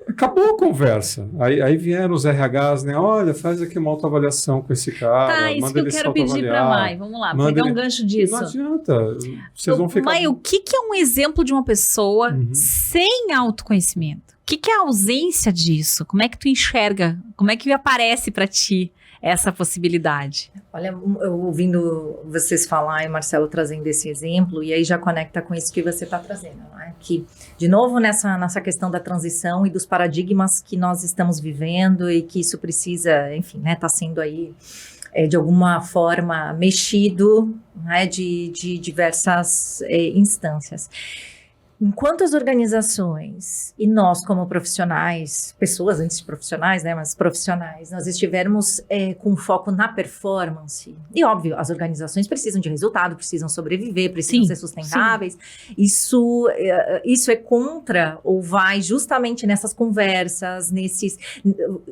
Acabou a conversa. Aí vieram os RHs, né? Olha, faz aqui uma autoavaliação com esse cara. Tá, isso que eu quero pedir para a Mai. Vamos lá, pegar um gancho disso. Não adianta. Vocês vão ficar... Mai, o que é um exemplo de uma pessoa sem autoconhecimento? O que é a ausência disso? Como é que tu enxerga? Como é que aparece para ti essa possibilidade? Olha, eu ouvindo vocês falar e Marcelo trazendo esse exemplo, e aí já conecta com isso que você está trazendo, né? Que, de novo, nessa questão da transição e dos paradigmas que nós estamos vivendo e que isso precisa, enfim, né, tá sendo aí, de alguma forma, mexido, né, de diversas instâncias. Enquanto as organizações e nós como profissionais, pessoas antes de profissionais, né, mas profissionais, nós estivermos com foco na performance, e óbvio, as organizações precisam de resultado, precisam sobreviver, precisam ser sustentáveis, isso é contra ou vai justamente nessas conversas,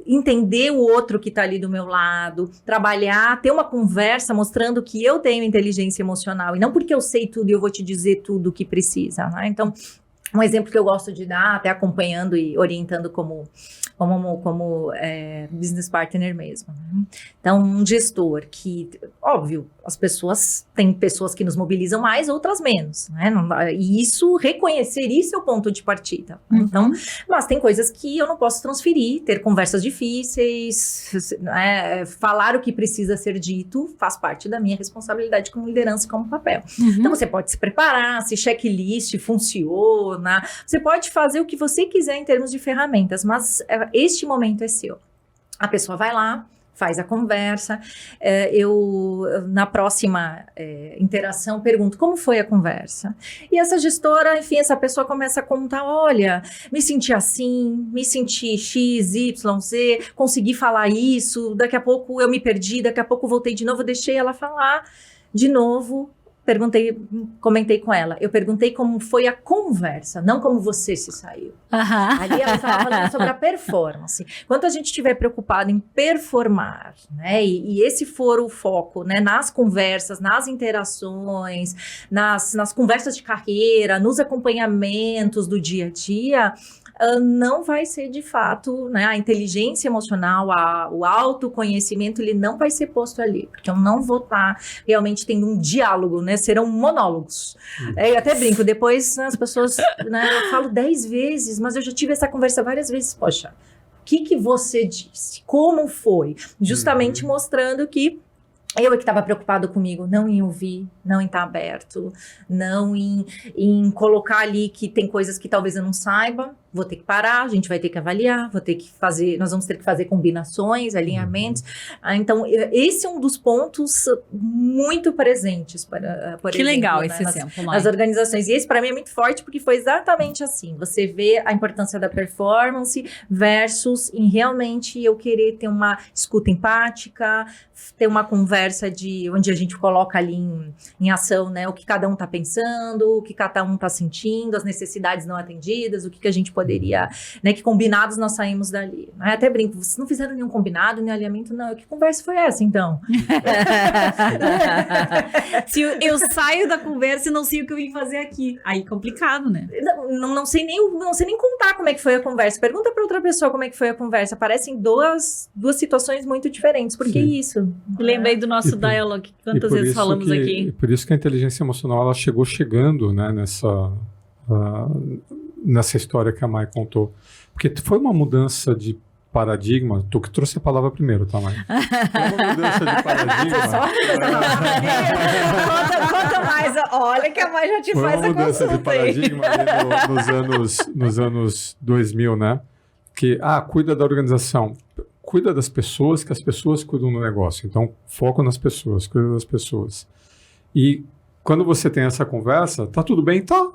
entender o outro que está ali do meu lado, trabalhar, ter uma conversa mostrando que eu tenho inteligência emocional, e não porque eu sei tudo e eu vou te dizer tudo o que precisa, né? Então, um exemplo que eu gosto de dar, até acompanhando e orientando como business partner mesmo, né? Então, um gestor que, óbvio, tem pessoas que nos mobilizam mais, outras menos, né? E reconhecer isso é o ponto de partida. Então, mas tem coisas que eu não posso transferir, ter conversas difíceis, né? Falar o que precisa ser dito faz parte da minha responsabilidade como liderança e como papel. Então, você pode se preparar, se checklist funciona, você pode fazer o que você quiser em termos de ferramentas, mas este momento é seu. A pessoa vai lá, faz a conversa, eu na próxima interação pergunto como foi a conversa, e essa gestora, enfim, essa pessoa começa a contar, olha, me senti assim, me senti X, Y, Z, consegui falar isso, daqui a pouco eu me perdi, daqui a pouco voltei de novo, deixei ela falar de novo. Comentei com ela, eu perguntei como foi a conversa, não como você se saiu. Ali ela estava falando sobre a performance. Quando a gente estiver preocupado em performar, né, e esse for o foco, né, nas conversas, nas interações, nas conversas de carreira, nos acompanhamentos do dia a dia, não vai ser de fato, né, a inteligência emocional, o autoconhecimento, ele não vai ser posto ali, porque eu não vou estar realmente tendo um diálogo, né, serão monólogos. Eu até brinco, depois as pessoas, né, eu falo 10 vezes, mas eu já tive essa conversa várias vezes, poxa, o que você disse? Como foi? Justamente mostrando que Eu é que estava preocupado comigo, não em ouvir, não em estar aberto, não em colocar ali que tem coisas que talvez eu não saiba, vou ter que parar, a gente vai ter que avaliar, nós vamos ter que fazer combinações, alinhamentos. Então, esse é um dos pontos muito presentes, por que exemplo, legal né, esse exemplo, nas organizações. E esse, para mim, é muito forte, porque foi exatamente assim. Você vê a importância da performance versus em realmente eu querer ter uma escuta empática, ter uma conversa onde a gente coloca ali em ação, né, o que cada um está pensando, o que cada um está sentindo, as necessidades não atendidas, o que a gente poderia, né, que combinados nós saímos dali. Né? Até brinco, vocês não fizeram nenhum combinado, nem alinhamento, não. Que conversa foi essa, então? Se eu saio da conversa e não sei o que eu vim fazer aqui, aí complicado, né? Não sei nem contar como é que foi a conversa. Pergunta para outra pessoa como é que foi a conversa. Parecem duas situações muito diferentes. Por que isso? Lembrei do nosso dialogue, quantas vezes falamos aqui. Por isso que a inteligência emocional ela chegando, né, nessa história que a Mai contou. Porque foi uma mudança de paradigma. Tu que trouxe a palavra primeiro, tá, Mai? Foi uma mudança de paradigma. Conta mais. Olha que a Mai já te foi faz a consulta. Foi uma mudança de paradigma ali nos anos 2000, né? Que, cuida da organização. Cuida das pessoas, que as pessoas cuidam do negócio. Então, foco nas pessoas, cuida das pessoas. E quando você tem essa conversa, tá tudo bem? Tá.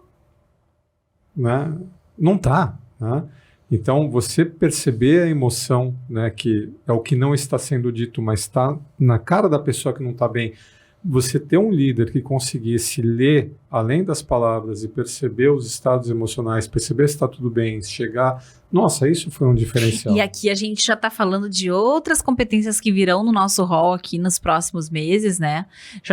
Né? Não tá. Né? Então, você perceber a emoção, né, que é o que não está sendo dito, mas está na cara da pessoa que não está bem. Você ter um líder que conseguisse ler além das palavras e perceber os estados emocionais, perceber se está tudo bem, chegar... Nossa, isso foi um diferencial. E aqui a gente já está falando de outras competências que virão no nosso rol aqui nos próximos meses, né?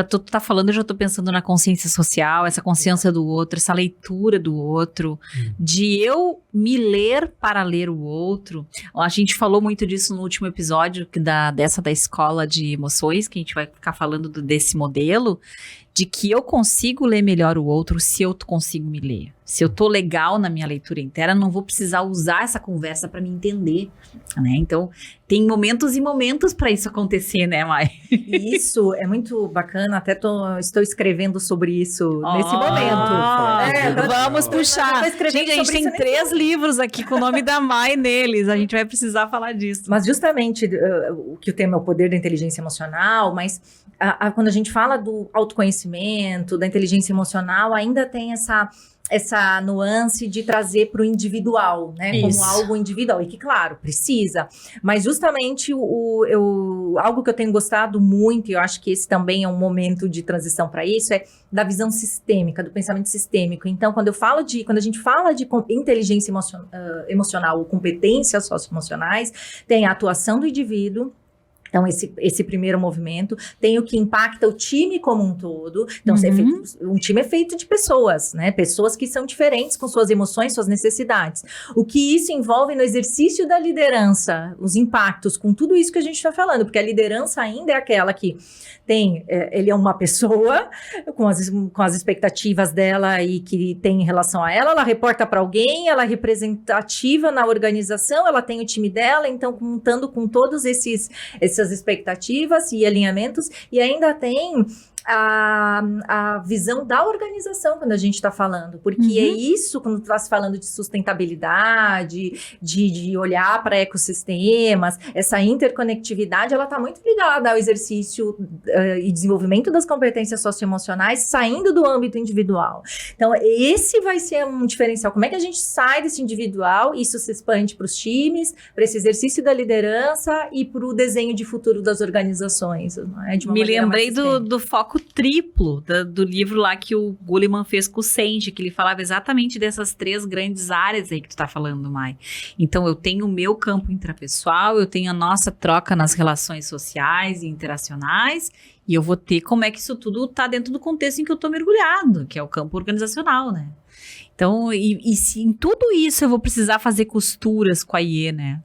Tu tá falando, eu já tô pensando na consciência social, essa consciência do outro, essa leitura do outro, de eu me ler para ler o outro. A gente falou muito disso no último episódio da escola de emoções, que a gente vai ficar falando desse modelo, de que eu consigo ler melhor o outro se eu consigo me ler. Se eu tô legal na minha leitura interna, não vou precisar usar essa conversa para me entender, né? Então, tem momentos e momentos para isso acontecer, né, Mai? Isso é muito bacana, até estou escrevendo sobre isso nesse momento. Vamos puxar. Gente, a gente tem 3 livros aqui com o nome da Mai neles, a gente vai precisar falar disso. Mas justamente o que o tema é o poder da inteligência emocional, mas quando a gente fala do autoconhecimento, da inteligência emocional, ainda tem essa nuance de trazer para o individual, né? Isso. Como algo individual. E que, claro, precisa. Mas justamente algo que eu tenho gostado muito, e eu acho que esse também é um momento de transição para isso, é da visão sistêmica, do pensamento sistêmico. Então, quando a gente fala de inteligência emocional ou competências socioemocionais, tem a atuação do indivíduo. Então, esse primeiro movimento tem o que impacta o time como um todo. Então, um time é feito de pessoas, né? Pessoas que são diferentes com suas emoções, suas necessidades. O que isso envolve no exercício da liderança, os impactos com tudo isso que a gente está falando, porque a liderança ainda é aquela que ele é uma pessoa com as expectativas dela e que tem em relação a ela reporta para alguém, ela é representativa na organização, ela tem o time dela, então contando com todos essas expectativas e alinhamentos, e ainda tem a visão da organização quando a gente está falando, porque é isso, quando tu está falando de sustentabilidade, de olhar para ecossistemas, essa interconectividade, ela está muito ligada ao exercício e desenvolvimento das competências socioemocionais, saindo do âmbito individual. Então, esse vai ser um diferencial. Como é que a gente sai desse individual, isso se expande para os times, para esse exercício da liderança e para o desenho de futuro das organizações, não é? Me lembrei do foco triplo do livro lá que o Goleman fez com o Senge, que ele falava exatamente dessas 3 grandes áreas aí que tu tá falando, Mai. Então, eu tenho o meu campo intrapessoal, eu tenho a nossa troca nas relações sociais e interacionais, e eu vou ter como é que isso tudo tá dentro do contexto em que eu tô mergulhado, que é o campo organizacional, né? Então, e se em tudo isso eu vou precisar fazer costuras com a IE, né?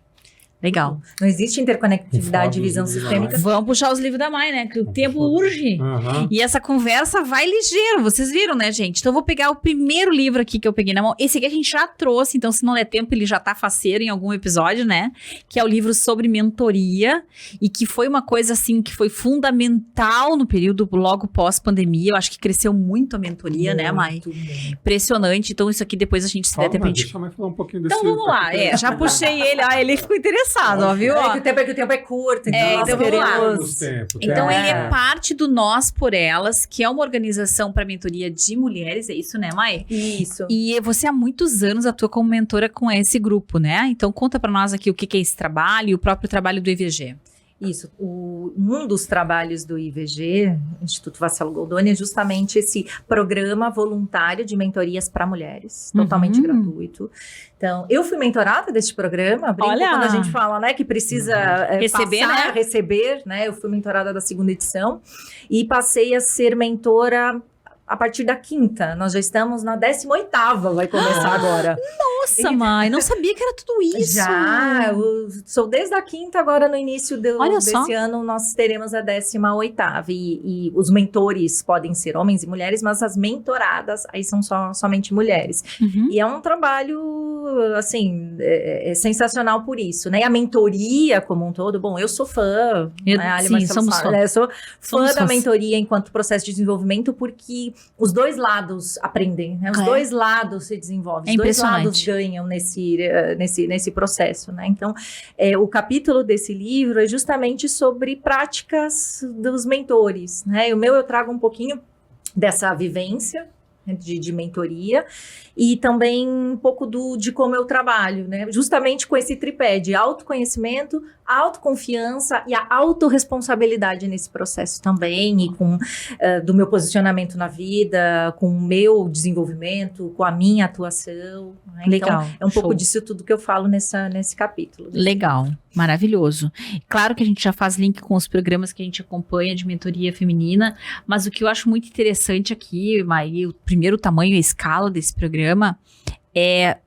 Legal. Não existe interconectividade Informa de visão os livros sistêmica. Vamos puxar os livros da Mai, né? Que o tempo urge. Aham. E essa conversa vai ligeiro, vocês viram, né, gente? Então eu vou pegar o primeiro livro aqui que eu peguei na mão. Esse aqui a gente já trouxe, então se não der tempo, ele já tá faceiro em algum episódio, né? Que é o livro sobre mentoria e que foi uma coisa, assim, que foi fundamental no período logo pós-pandemia. Eu acho que cresceu muito a mentoria, né, Mai? Muito bem. Impressionante. Então isso aqui depois a gente, se der tempo, a gente... Deixa eu mais falar um pouquinho desse Então vamos lá, já puxei ele, ele ficou interessado, ó, viu? É ó. que o tempo é curto, então nós então vamos lá. queremos... Então, ele é É. parte do Nós por Elas, que é uma organização para mentoria de mulheres, é isso, né, Mai? Isso. E você há muitos anos atua como mentora com esse grupo, né? Então, conta para nós aqui o que é esse trabalho e o próprio trabalho do IVG. Isso. Um dos trabalhos do IVG, Instituto Vassalo Goldoni, é justamente esse programa voluntário de mentorias para mulheres, totalmente gratuito. Então, eu fui mentorada deste programa, brinco Olha! quando a gente fala, né, que precisa Receber, passar, né? receber, né? Eu fui mentorada da 2ª edição e passei a ser mentora a partir da 5ª. Nós já estamos na 18ª, vai começar agora. Nossa, mãe, não sabia que era tudo isso. Já, eu sou desde a 5ª, agora no início Olha só. desse ano nós teremos a 18ª. E os mentores podem ser homens e mulheres, mas as mentoradas aí são somente mulheres. Uhum. E é um trabalho, assim, sensacional por isso, né? E a mentoria como um todo, bom, eu sou fã, né? A Ali Sim, Marcelo somos sabe, fã. né? Eu sou fã Somos da fãs. mentoria enquanto processo de desenvolvimento, porque os dois lados aprendem, né? Os É. dois lados se desenvolvem, É os dois lados impressionante. ganham nesse processo, né? Então, o capítulo desse livro é justamente sobre práticas dos mentores, né? E o meu eu trago um pouquinho dessa vivência de mentoria e também um pouco de como eu trabalho, né? Justamente com esse tripé de autoconhecimento, autoconfiança e a autorresponsabilidade nesse processo também, e com do meu posicionamento na vida, com o meu desenvolvimento, com a minha atuação, né? Legal, Então, é um pouco show. disso tudo que eu falo nesse capítulo. Legal, maravilhoso. Claro que a gente já faz link com os programas que a gente acompanha de mentoria feminina, mas o que eu acho muito interessante aqui, Mai, o primeiro tamanho e a escala desse programa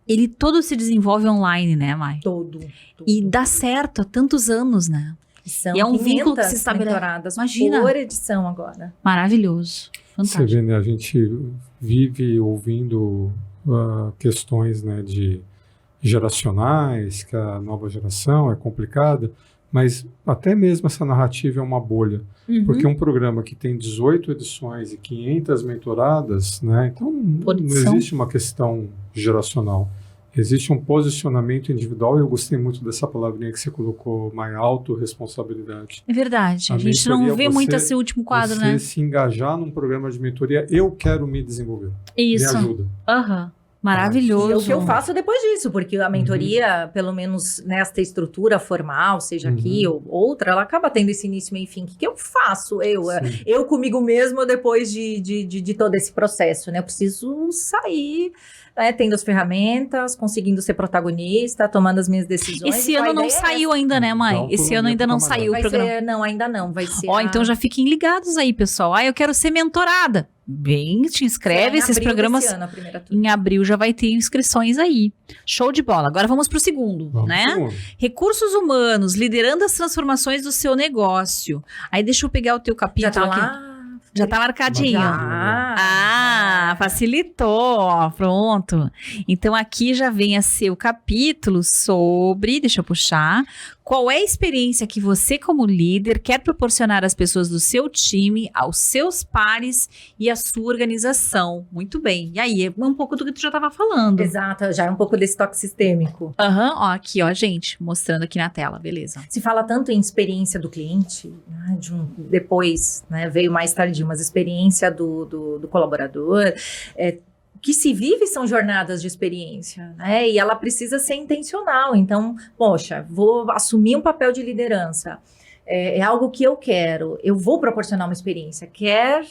ele todo se desenvolve online, né, Mai? Todo. E dá certo há tantos anos, né? São E é um vínculo que 500 se estabelece. mentoradas Imagina. por edição agora. Maravilhoso, Você fantástico. vê, né? A gente vive ouvindo questões, né, de geracionais, que a nova geração é complicada, mas até mesmo essa narrativa é uma bolha. Uhum. Porque um programa que tem 18 edições e 500 mentoradas, né? Então Por não edição. existe uma questão geracional. Existe um posicionamento individual, e eu gostei muito dessa palavrinha que você colocou, mais autorresponsabilidade. É verdade. A gente não mentoria, vê muito esse último quadro, você né? se engajar num programa de mentoria, eu quero me desenvolver. Isso. Me ajuda. Aham. E é Maravilhoso. o que eu faço depois disso, porque a mentoria, pelo menos nesta estrutura formal, seja aqui ou outra, ela acaba tendo esse início, meio e fim. O que eu faço? Sim. Eu comigo mesmo depois de todo esse processo, né? Eu preciso sair, né, tendo as ferramentas, conseguindo ser protagonista, tomando as minhas decisões. Esse Então, a ano não ideia é saiu ainda, né, mãe? Então, Esse ano ainda não provavelmente saiu o vai programa. ser, não, ainda não, vai ser. Ó, então já fiquem ligados aí, pessoal. Eu quero ser mentorada. Vem, te inscreve, esses programas. Ano, a primeira turma. Em abril já vai ter inscrições aí. Show de bola. Agora vamos pro segundo, Vamos né? pro segundo. Recursos humanos, liderando as transformações do seu negócio. Aí deixa eu pegar o teu Já capítulo tá aqui. lá? Já tá marcadinho. Já. Ah, facilitou, ó, pronto. Então aqui já vem a ser o capítulo sobre, deixa eu puxar, qual é a experiência que você como líder quer proporcionar às pessoas do seu time, aos seus pares e à sua organização. Muito bem. E aí, é um pouco do que tu já estava falando. Exato, já é um pouco desse toque sistêmico. Aham, ó, aqui, ó, gente, mostrando aqui na tela, beleza. Se fala tanto em experiência do cliente, né, depois, né, veio mais tardio, mas experiência do colaborador, o que se vive são jornadas de experiência, né, e ela precisa ser intencional. Então, poxa, vou assumir um papel de liderança. É algo que eu quero, eu vou proporcionar uma experiência, quer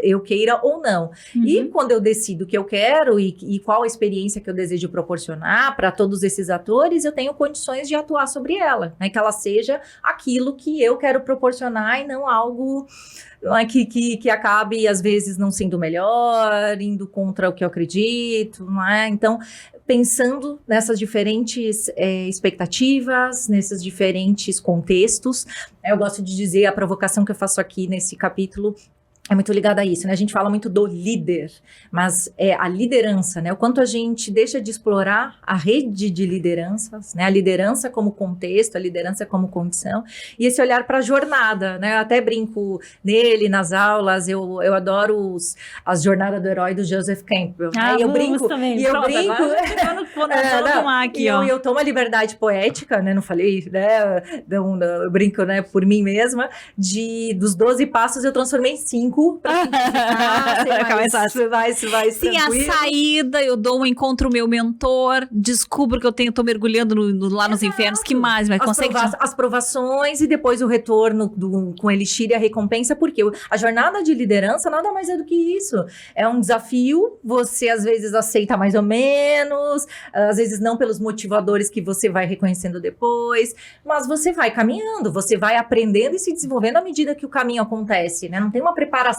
eu queira ou não. E quando eu decido o que eu quero e qual a experiência que eu desejo proporcionar para todos esses atores, eu tenho condições de atuar sobre ela, né? Que ela seja aquilo que eu quero proporcionar e não algo não é que acabe, às vezes, não sendo melhor, indo contra o que eu acredito, não é? Então, pensando nessas diferentes expectativas, nesses diferentes contextos, eu gosto de dizer, a provocação que eu faço aqui nesse capítulo é muito ligada a isso, né? A gente fala muito do líder, mas é a liderança, né? O quanto a gente deixa de explorar a rede de lideranças, né? A liderança como contexto, a liderança como condição, e esse olhar para a jornada, né? Eu até brinco nele, nas aulas, eu adoro as jornadas do herói do Joseph Campbell. Ah, eu brinco também. E eu Pronto, brinco. Agora eu tomo a liberdade poética, né? Não falei, né? Eu brinco, né? Por mim mesma, dos 12 passos eu transformei em 5. Pra vai Sim, tranquilo. A saída, eu encontro o meu mentor, descubro que eu tô mergulhando lá nos infernos, que mais? Mas as provações e depois o retorno com elixir e a recompensa, porque a jornada de liderança nada mais é do que isso. É um desafio, você às vezes aceita mais ou menos, às vezes não pelos motivadores que você vai reconhecendo depois, mas você vai caminhando, você vai aprendendo e se desenvolvendo à medida que o caminho acontece, né? Não tem uma preparação.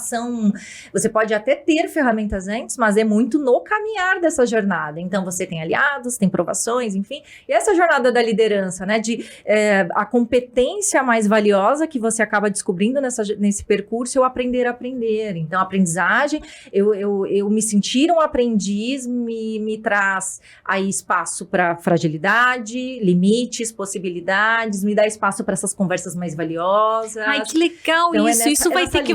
Você pode até ter ferramentas antes, mas é muito no caminhar dessa jornada. Então, você tem aliados, tem provações, enfim. E essa jornada da liderança, né? A competência mais valiosa que você acaba descobrindo nesse percurso é o aprender a aprender. Então, a aprendizagem, eu me sentir um aprendiz me traz aí espaço para fragilidade, limites, possibilidades, me dá espaço para essas conversas mais valiosas. Ai, que legal então, isso vai ter que...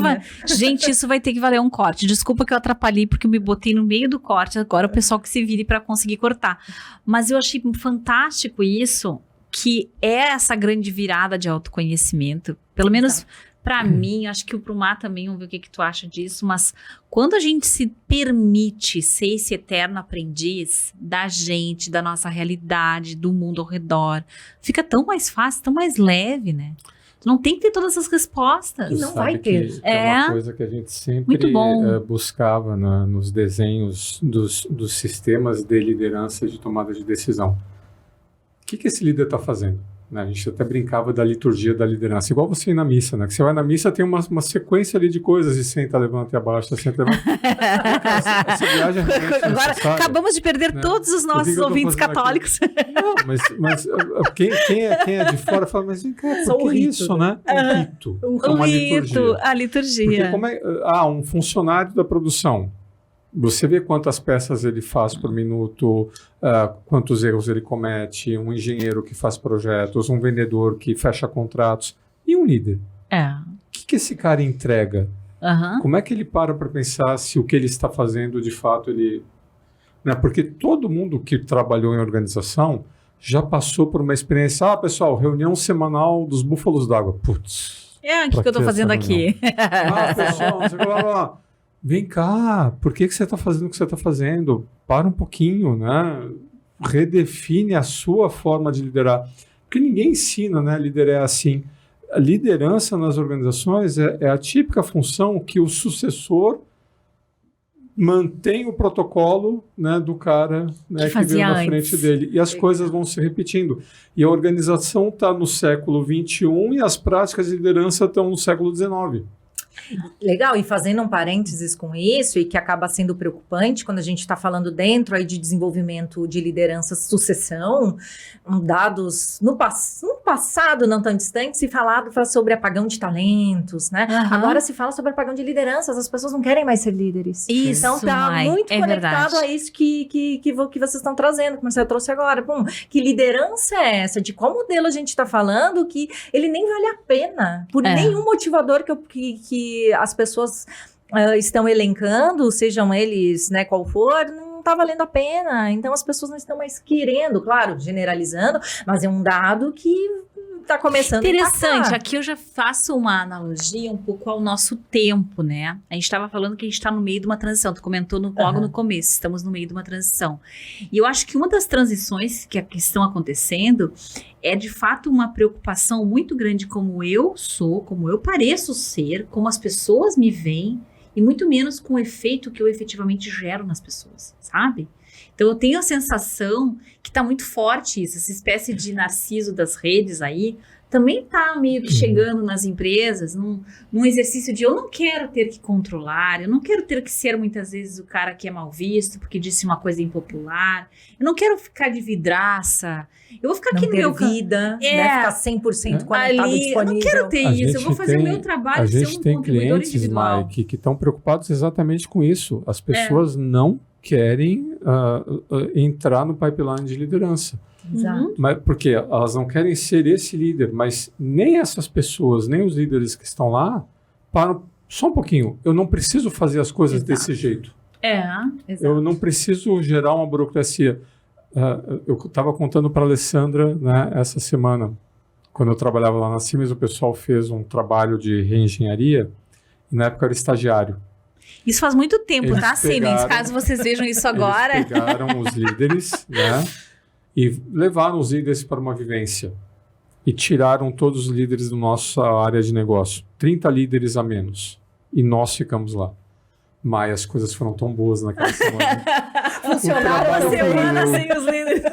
Gente, isso vai ter que valer um corte. Desculpa que eu atrapalhei porque eu me botei no meio do corte. Agora o pessoal que se vire para conseguir cortar. Mas eu achei fantástico isso, que é essa grande virada de autoconhecimento. Pelo menos para mim, acho que pro Mar também, vamos ver o que tu acha disso. Mas quando a gente se permite ser esse eterno aprendiz da gente, da nossa realidade, do mundo ao redor, fica tão mais fácil, tão mais leve, né? Não tem que ter todas essas respostas. E não vai ter. É uma coisa que a gente sempre buscava nos desenhos dos sistemas de liderança de tomada de decisão. O que esse líder está fazendo? Né? A gente até brincava da liturgia da liderança. Igual você ir na missa, né? Que você vai na missa, tem uma sequência ali de coisas. E senta, levanta e abaixa, senta, levanta. essa viagem é agora acabamos de perder todos os nossos ouvintes católicos. Não, mas quem é de fora fala, mas vem cá, por que isso, né? Um rito. Um rito, a liturgia. Porque um funcionário da produção. Você vê quantas peças ele faz por minuto, quantos erros ele comete, um engenheiro que faz projetos, um vendedor que fecha contratos, e um líder. O que esse cara entrega? Como é que ele para pensar se o que ele está fazendo, de fato, ele... Né? Porque todo mundo que trabalhou em organização já passou por uma experiência. Pessoal, reunião semanal dos búfalos d'água. Putz. O que eu estou fazendo aqui? Pessoal, você vai lá. Vem cá, por que você está fazendo o que você está fazendo? Para um pouquinho, né? Redefine a sua forma de liderar. Porque ninguém ensina, né? Liderar assim. A liderança nas organizações é a típica função que o sucessor mantém o protocolo, né, do cara, né, que veio na frente dele. E as coisas vão se repetindo. E a organização está no século XXI e as práticas de liderança estão no século XIX. Legal, e fazendo um parênteses com isso, e que acaba sendo preocupante quando a gente está falando dentro aí de desenvolvimento de liderança, sucessão, dados no passado não tão distante, se falava sobre apagão de talentos, né? Agora se fala sobre apagão de lideranças, as pessoas não querem mais ser líderes. Isso, então tá muito conectado a isso que vocês estão trazendo, como você trouxe agora. Que liderança é essa? De qual modelo a gente está falando que ele nem vale a pena, por nenhum motivador que as pessoas estão elencando, sejam eles, né, qual for, não está valendo a pena. Então as pessoas não estão mais querendo, claro, generalizando, mas é um dado que está começando interessante, a impactar. Aqui eu já faço uma analogia um pouco ao nosso tempo, né? A gente estava falando que a gente está no meio de uma transição, tu comentou logo no começo, estamos no meio de uma transição. E eu acho que uma das transições que estão acontecendo é de fato uma preocupação muito grande como eu sou, como eu pareço ser, como as pessoas me veem, e muito menos com o efeito que eu efetivamente gero nas pessoas, sabe? Então eu tenho a sensação que está muito forte isso, essa espécie de narciso das redes aí, também tá meio que chegando nas empresas num exercício de eu não quero ter que controlar, eu não quero ter que ser muitas vezes o cara que é mal visto porque disse uma coisa impopular, eu não quero ficar de vidraça, eu vou ficar Não aqui no ter meu vida, né? Ficar 100% conectado, ali, disponível. eu não quero ter isso, eu vou fazer o meu A trabalho, ser gente um tem contribuidor clientes, individual. Mike, que estão preocupados exatamente com isso. As pessoas não querem entrar no pipeline de liderança. Exato. Mas, porque elas não querem ser esse líder, mas nem essas pessoas, nem os líderes que estão lá, param só um pouquinho. Eu não preciso fazer as coisas Exato. desse jeito. Exato. Eu não preciso gerar uma burocracia. Eu estava contando para a Alessandra, né, essa semana, quando eu trabalhava lá na Siemens, o pessoal fez um trabalho de reengenharia, e na época eu era estagiário. Isso faz muito tempo, Eles tá, Siemens? pegaram- Caso vocês vejam isso agora. Eles pegaram os líderes, né, e levaram os líderes para uma vivência. E tiraram todos os líderes da nossa área de negócio. 30 líderes a menos. E nós ficamos lá. Mas as coisas foram tão boas naquela semana. Funcionaram trabalho uma semana fluiu. sem os líderes.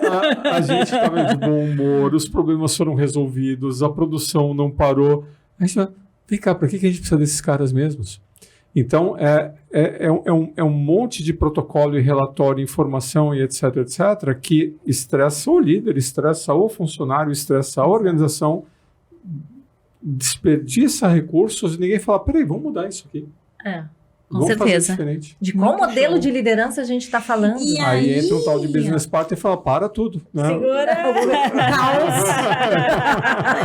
A gente estava de bom humor, os problemas foram resolvidos, a produção não parou. A gente fala, vem cá, para que a gente precisa desses caras mesmos? Então, é um monte de protocolo e relatório, informação e etc, etc, que estressa o líder, estressa o funcionário, estressa a organização, desperdiça recursos e ninguém fala, peraí, vamos mudar isso aqui. Com Vamos certeza. fazer diferente. De qual Muito modelo show. de liderança a gente está falando? E Aí aí? entra um tal de business partner e fala, para tudo. Né? Segura! Caos.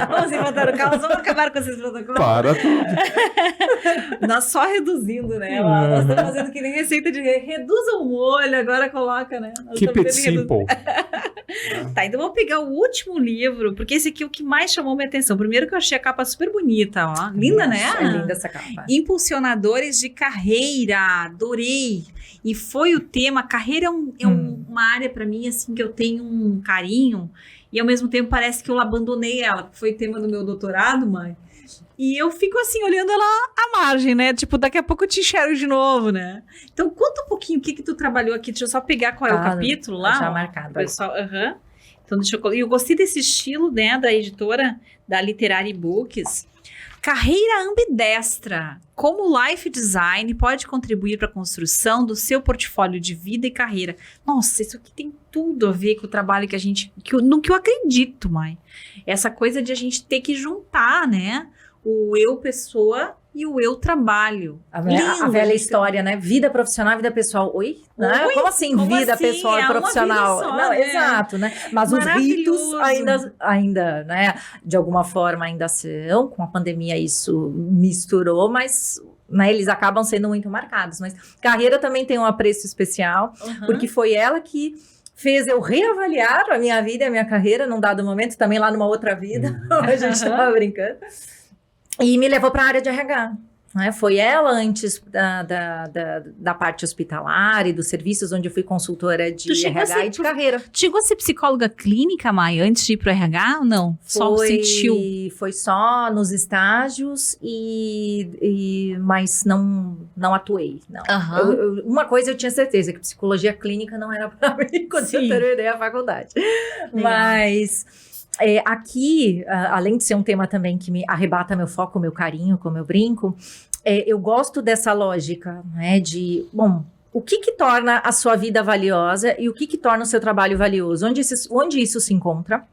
Vamos inventar o caos, vamos acabar com esses protocolos. Para tudo. Nós só reduzindo, né? Nós estamos fazendo que nem receita de reduza o molho, agora coloca, né? Nós Keep estamos it tendo que reduzir. simple. Tá, então vamos pegar o último livro, porque esse aqui é o que mais chamou minha atenção. Primeiro que eu achei a capa super bonita, ó. Linda, né? É linda essa capa. Impulsionadores de carreira, adorei. E foi o tema, carreira uma área pra mim assim que eu tenho um carinho e ao mesmo tempo parece que eu abandonei ela, porque foi tema do meu doutorado, mãe. E eu fico assim olhando ela à margem, né? Tipo, daqui a pouco eu te enxergo de novo, né? Então conta um pouquinho o que tu trabalhou aqui. Deixa eu só pegar qual é o capítulo lá. Já ó. marcado. Pessoal, Então, eu gostei desse estilo, né, da editora, da Literary Books. Carreira ambidestra. Como o Life Design pode contribuir para a construção do seu portfólio de vida e carreira. Nossa, isso aqui tem tudo a ver com o trabalho que a gente... no que eu acredito, mãe. Essa coisa de a gente ter que juntar, né? O eu pessoa e o eu trabalho. A Lindo, velha gente. história, né? Vida profissional, vida pessoal. Oi? Né? Oi? Como assim Como vida assim? pessoal É e uma profissional? vida só, Não, né? exato, né? Mas os ritos Maravilhoso. ainda, né? De alguma forma ainda são. Com a pandemia isso misturou, mas... Né, eles acabam sendo muito marcados. Mas carreira também tem um apreço especial, porque foi ela que fez eu reavaliar a minha vida e a minha carreira num dado momento, também lá numa outra vida, a gente estava brincando, e me levou para a área de RH. Né? Foi ela antes da parte hospitalar e dos serviços, onde eu fui consultora de Tu chegou RH a ser e de carreira. Chegou a ser psicóloga clínica, Mai, antes de ir pro RH ou não? Só sentiu? Foi só nos estágios, mas não atuei. Não. Aham. Uma coisa eu tinha certeza, que psicologia clínica não era para mim quando Sim. eu terminei a faculdade. Mas aqui, além de ser um tema também que me arrebata meu foco, meu carinho, como eu brinco, eu gosto dessa lógica, né, de, bom, o que torna a sua vida valiosa e o que torna o seu trabalho valioso? Onde isso se encontra?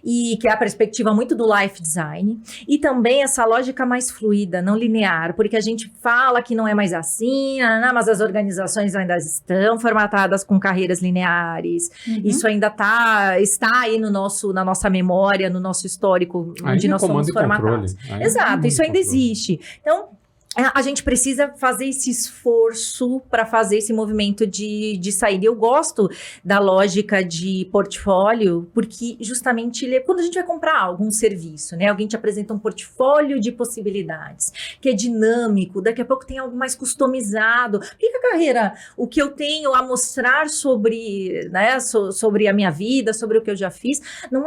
E que é a perspectiva muito do life design. E também essa lógica mais fluida, não linear, porque a gente fala que não é mais assim, mas as organizações ainda estão formatadas com carreiras lineares. Isso ainda está aí na nossa memória, no nosso histórico, onde nós somos formatados. Exato, isso ainda existe. Então, a gente precisa fazer esse esforço para fazer esse movimento de saída. Eu gosto da lógica de portfólio, porque justamente quando a gente vai comprar algum serviço, né? Alguém te apresenta um portfólio de possibilidades, que é dinâmico, daqui a pouco tem algo mais customizado. Por que a carreira, o que eu tenho a mostrar sobre, né, sobre a minha vida, sobre o que eu já fiz, não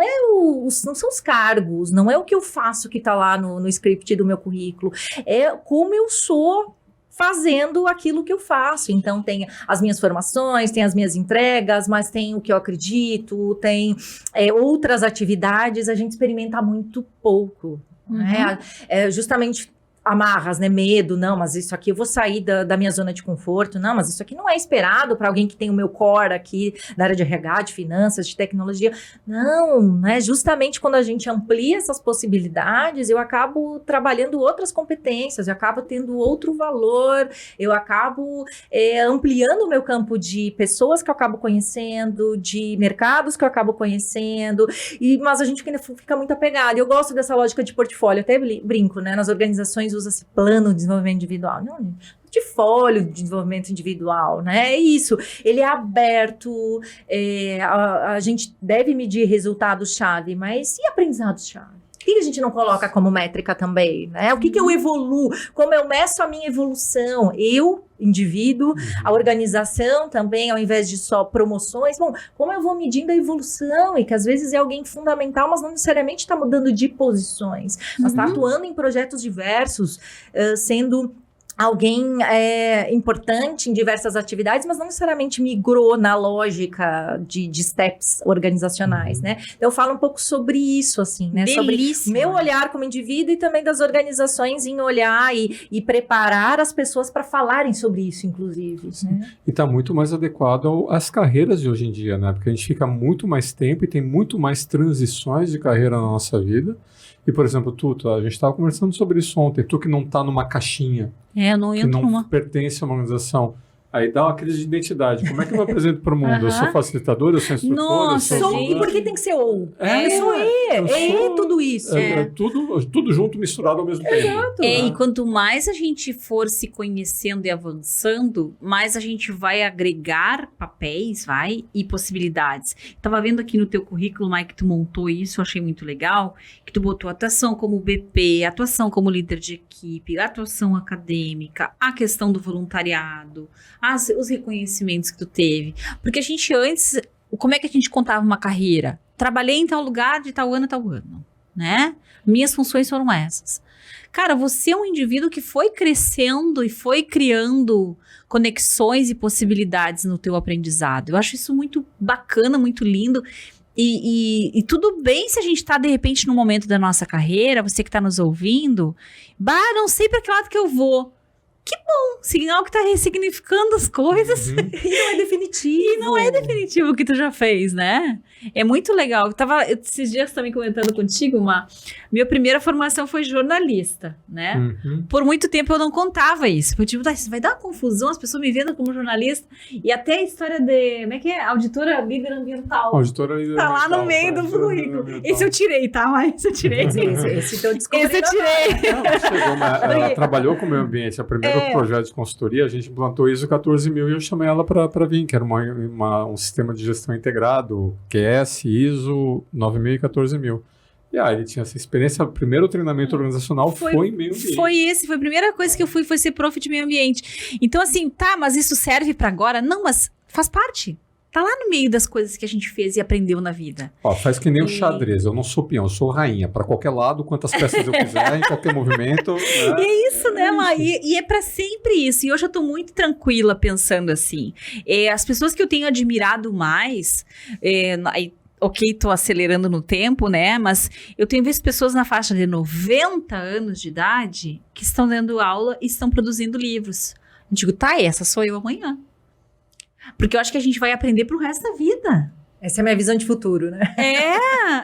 são os cargos, não é o que eu faço que está lá no script do meu currículo, é como eu sou fazendo aquilo que eu faço. Então, tem as minhas formações, tem as minhas entregas, mas tem o que eu acredito, tem outras atividades, a gente experimenta muito pouco. Né? Justamente amarras, né? Medo, não, mas isso aqui eu vou sair da minha zona de conforto, não, mas isso aqui não é esperado para alguém que tem o meu core aqui na área de RH, de finanças, de tecnologia. Não, né? Justamente quando a gente amplia essas possibilidades, eu acabo trabalhando outras competências, eu acabo tendo outro valor, eu acabo ampliando o meu campo de pessoas que eu acabo conhecendo, de mercados que eu acabo conhecendo, mas a gente ainda fica muito apegado. Eu gosto dessa lógica de portfólio, até brinco, né? Nas organizações usa-se plano de desenvolvimento individual. Não, portfólio de desenvolvimento individual, né? É isso. Ele é aberto, a gente deve medir resultados-chave, mas e aprendizados-chave? O que a gente não coloca como métrica também, né? O que eu evoluo? Como eu meço a minha evolução? Eu, indivíduo, a organização também, ao invés de só promoções. Bom, como eu vou medindo a evolução? E que às vezes é alguém fundamental, mas não necessariamente está mudando de posições. Mas está atuando em projetos diversos, sendo alguém importante em diversas atividades, mas não necessariamente migrou na lógica de steps organizacionais, né? Então, eu falo um pouco sobre isso, assim, né? Belíssimo. Sobre meu olhar como indivíduo e também das organizações em olhar e preparar as pessoas para falarem sobre isso, inclusive. Né? E está muito mais adequado às carreiras de hoje em dia, né? Porque a gente fica muito mais tempo e tem muito mais transições de carreira na nossa vida. E, por exemplo, tu, a gente estava conversando sobre isso ontem, tu que não está numa caixinha, eu não entro que não numa. pertence a uma organização, aí dá uma crise de identidade. Como é que eu me apresento para o mundo? Eu sou facilitador, eu sou instrutor, Nossa, eu sou... Sou porque tem que ser ou. Eu sou tudo isso. Tudo junto, misturado ao mesmo tempo. Exato. Né? E quanto mais a gente for se conhecendo e avançando, mais a gente vai agregar papéis, e possibilidades. Tava vendo aqui no teu currículo, Mike, que tu montou isso, eu achei muito legal, que tu botou atuação como BP, atuação como líder de equipe, atuação acadêmica, a questão do voluntariado, os reconhecimentos que tu teve. Porque a gente antes, como é que a gente contava uma carreira? Trabalhei em tal lugar de tal ano a tal ano, né? Minhas funções foram essas. Cara, você é um indivíduo que foi crescendo e foi criando conexões e possibilidades no teu aprendizado. Eu acho isso muito bacana, muito lindo. E tudo bem se a gente está, de repente, no momento da nossa carreira, você que está nos ouvindo, não sei para que lado que eu vou. Que bom, sinal que tá ressignificando as coisas. E não é definitivo. E não é definitivo o que tu já fez, né? É muito legal. Eu esses dias também comentando contigo, minha primeira formação foi jornalista, né? Por muito tempo eu não contava isso. Eu tipo, isso vai dar uma confusão, as pessoas me vendo como jornalista. E até a história de, como é que é? Auditora líder ambiental. Auditora líder tá ambiental. Lá no meio do currículo. Esse eu tirei, tá? Mas eu tirei. Esse eu descobri. Esse eu tirei. Ela trabalhou com o meio ambiente. A primeira projeto de consultoria, a gente implantou ISO 14000 e eu chamei ela para vir, que era um sistema de gestão integrado, QS, ISO 9000 e 14000. E aí ele tinha essa experiência, o primeiro treinamento organizacional foi em meio ambiente. Foi a primeira coisa que eu fui, foi ser prof de meio ambiente. Então assim, mas isso serve para agora? Não, mas faz parte. Tá lá no meio das coisas que a gente fez e aprendeu na vida. Faz que nem o xadrez. Eu não sou peão, eu sou rainha. Para qualquer lado, quantas peças eu quiser, em qualquer movimento. E é isso, né, Má? E é para sempre isso. E hoje eu tô muito tranquila pensando assim. As pessoas que eu tenho admirado mais... Ok, tô acelerando no tempo, né? Mas eu tenho visto pessoas na faixa de 90 anos de idade que estão dando aula e estão produzindo livros. Eu digo, essa sou eu amanhã. Porque eu acho que a gente vai aprender pro resto da vida. Essa é a minha visão de futuro, né?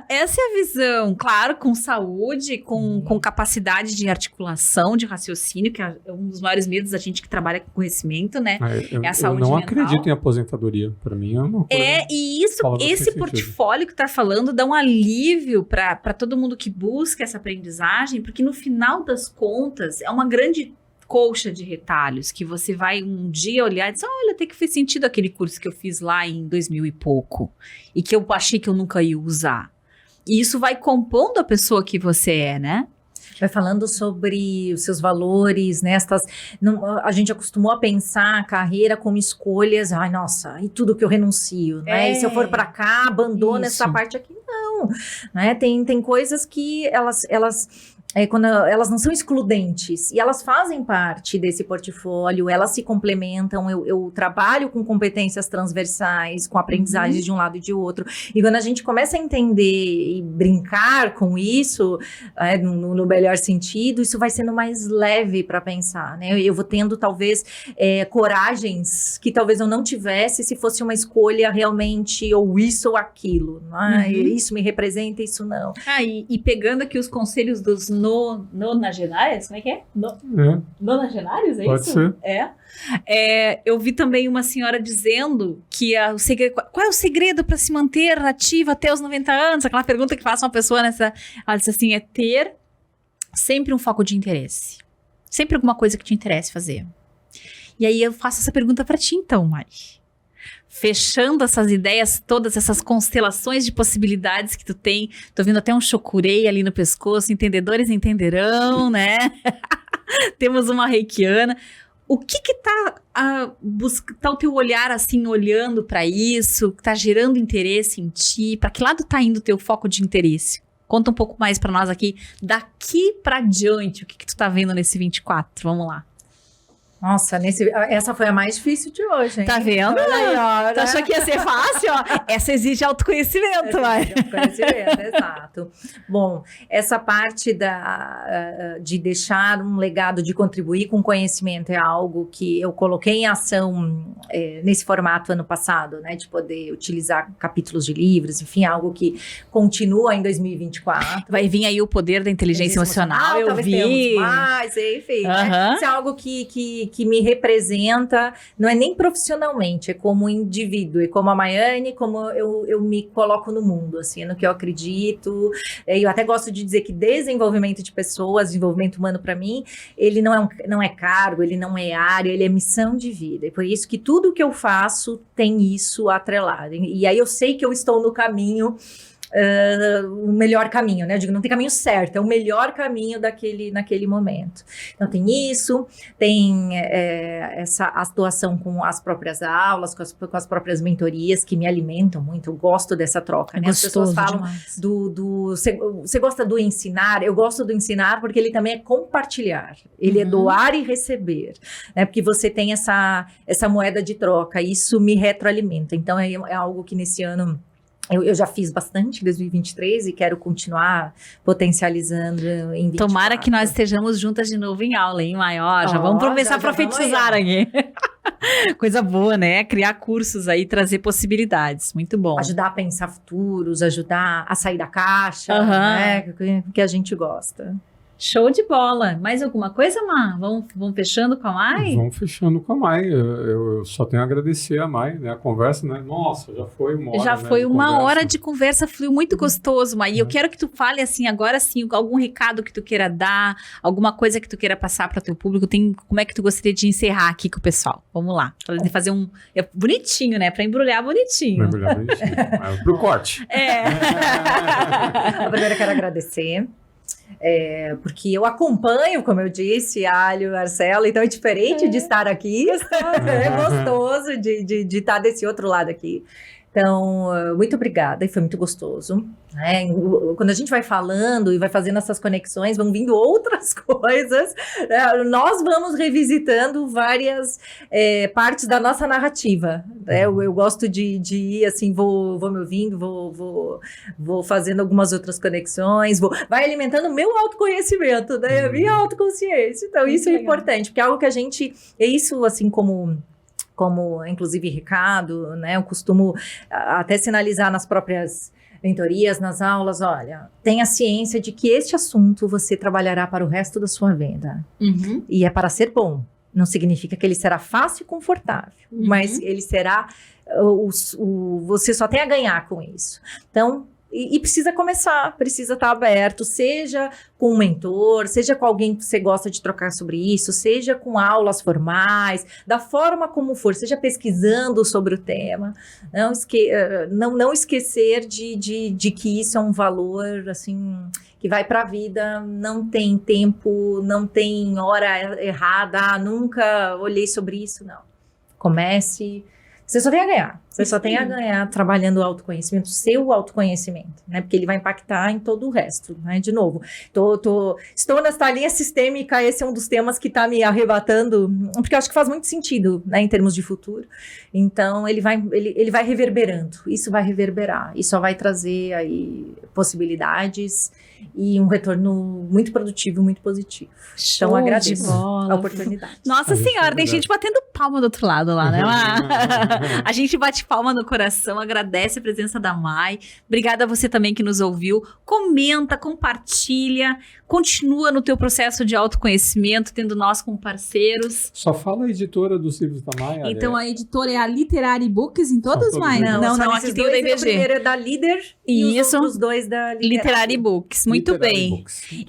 Essa é a visão. Claro, com saúde, com capacidade de articulação, de raciocínio, que é um dos maiores medos da gente que trabalha com conhecimento, né? É a saúde mental. Eu não acredito em aposentadoria. Para mim é uma coisa... E esse portfólio que tá falando dá um alívio para todo mundo que busca essa aprendizagem, porque no final das contas é uma grande colcha de retalhos, que você vai um dia olhar e dizer, olha, até que fez sentido aquele curso que eu fiz lá em 2000 e pouco, e que eu achei que eu nunca ia usar. E isso vai compondo a pessoa que você é, né? Vai falando sobre os seus valores, né? A gente acostumou a pensar a carreira como escolhas, e tudo que eu renuncio, né? E se eu for para cá, abandono essa parte aqui. Não, né? Tem coisas que elas quando elas não são excludentes e elas fazem parte desse portfólio, elas se complementam, eu trabalho com competências transversais, com aprendizagens de um lado e de outro, e quando a gente começa a entender e brincar com isso, no melhor sentido, isso vai sendo mais leve para pensar, né? Eu vou tendo talvez coragens que talvez eu não tivesse se fosse uma escolha realmente ou isso ou aquilo, né? Isso me representa, isso não. E pegando aqui os conselhos dos nonagenários, como é que é? Nonagenários, é Pode isso? ser. Eu vi também uma senhora dizendo que qual é o segredo para se manter ativa até os 90 anos? Aquela pergunta que faz uma pessoa ela disse assim, é ter sempre um foco de interesse. Sempre alguma coisa que te interesse fazer. E aí eu faço essa pergunta para ti então, Mari. Fechando essas ideias, todas essas constelações de possibilidades que tu tem. Tô vendo até um chocurei ali no pescoço. Entendedores entenderão, né? Temos uma reikiana. O que tá o teu olhar assim, olhando para isso? Que tá gerando interesse em ti? Para que lado tá indo o teu foco de interesse? Conta um pouco mais para nós aqui. Daqui para diante, o que tu tá vendo nesse 24? Vamos lá. Nossa, essa foi a mais difícil de hoje, hein? Tá vendo? Aí, tu achou que ia ser fácil? Essa exige autoconhecimento, Exato. Bom, essa parte de deixar um legado, de contribuir com conhecimento é algo que eu coloquei em ação nesse formato ano passado, né? De poder utilizar capítulos de livros, enfim, algo que continua em 2024. Vai vir aí o poder da inteligência emocional, eu talvez vi. Tenhamos mais, enfim. Né? Isso é algo que me representa, não é nem profissionalmente, é como indivíduo, é como a Maiane, como eu me coloco no mundo, assim, no que eu acredito. Eu até gosto de dizer que desenvolvimento de pessoas, desenvolvimento humano para mim, ele não é cargo, ele não é área, ele é missão de vida. E por isso que tudo que eu faço tem isso atrelado. E aí eu sei que eu estou no caminho, o melhor caminho, né? Eu digo, não tem caminho certo, é o melhor caminho naquele momento. Então tem isso, tem essa atuação com as próprias aulas, com as próprias mentorias que me alimentam muito. Eu gosto dessa troca, né? As pessoas falam você gosta do ensinar? Eu gosto do ensinar porque ele também é compartilhar, ele é doar e receber, né? Porque você tem essa moeda de troca, isso me retroalimenta. Então é algo que nesse ano eu já fiz bastante em 2023 e quero continuar potencializando em 2024. Tomara que nós estejamos juntas de novo em aula, hein, Maior? Já vamos começar a profetizar aqui. Coisa boa, né? Criar cursos aí, trazer possibilidades. Muito bom. Ajudar a pensar futuros, ajudar a sair da caixa, né? Que a gente gosta. Show de bola. Mais alguma coisa, Má? Vamos fechando com a Mai? Vamos fechando com a Mai. Eu só tenho a agradecer a Mai, né? A conversa, né? Nossa, já foi uma hora. Já foi uma hora de conversa, fluiu muito gostoso, Mai. E eu quero que tu fale assim, agora sim, algum recado que tu queira dar, alguma coisa que tu queira passar para o teu público. Como é que tu gostaria de encerrar aqui com o pessoal? Vamos lá. Fazer bonitinho, né? Para embrulhar bonitinho. Para embrulhar bonitinho. Pro corte. Primeiro eu quero agradecer. Porque eu acompanho, como eu disse, Alho, Marcelo, então é diferente de estar aqui, é gostoso de estar desse outro lado aqui. Então, muito obrigada, e foi muito gostoso. Né? Quando a gente vai falando e vai fazendo essas conexões, vão vindo outras coisas, né? Nós vamos revisitando várias partes da nossa narrativa. Né? Eu gosto de ir assim, vou me ouvindo, vou fazendo algumas outras conexões, vai alimentando o meu autoconhecimento, né? A minha autoconsciência. Então, isso é importante, porque é algo que a gente, é isso assim como inclusive recado, né? Eu costumo até sinalizar nas próprias mentorias, nas aulas, olha, tenha ciência de que este assunto você trabalhará para o resto da sua vida. E é para ser bom. Não significa que ele será fácil e confortável, mas ele será, você só tem a ganhar com isso. Então, e precisa começar, precisa estar aberto, seja com um mentor, seja com alguém que você gosta de trocar sobre isso, seja com aulas formais, da forma como for, seja pesquisando sobre o tema. Não esquecer de que isso é um valor, assim, que vai para a vida, não tem tempo, não tem hora errada, nunca olhei sobre isso, não. Comece. Você só tem a ganhar. Você só tem a ganhar trabalhando o autoconhecimento, seu autoconhecimento, né? Porque ele vai impactar em todo o resto, né? De novo, estou nessa linha sistêmica, esse é um dos temas que está me arrebatando, porque eu acho que faz muito sentido, né? Em termos de futuro. Então, ele vai reverberando, isso vai reverberar, e só vai trazer aí possibilidades e um retorno muito produtivo, muito positivo. Então, agradeço a oportunidade. Nossa senhora, tem gente batendo palma do outro lado lá, né? A gente bate palma no coração, agradece a presença da Mai. Obrigada a você também que nos ouviu. Comenta, compartilha, continua no teu processo de autoconhecimento, tendo nós como parceiros. Só fala a editora dos livros da Mai. Então, a editora é a Literary Books em todas, Mai? Não, aqui tem o da IBG. O primeiro é da Líder e os outros dois da Literary Books. Muito bem.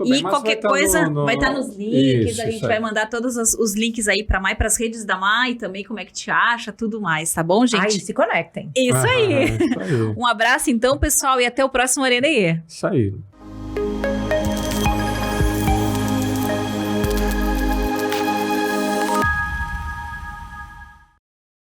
E qualquer coisa vai estar nos links, a gente vai mandar todos os links aí pra Mai, pras redes da Mai também, como é que te acha, tudo mais, tá bom, gente? Ai, se conectem. Isso aí. Um abraço então, pessoal, e até o próximo Arena aí. Isso aí.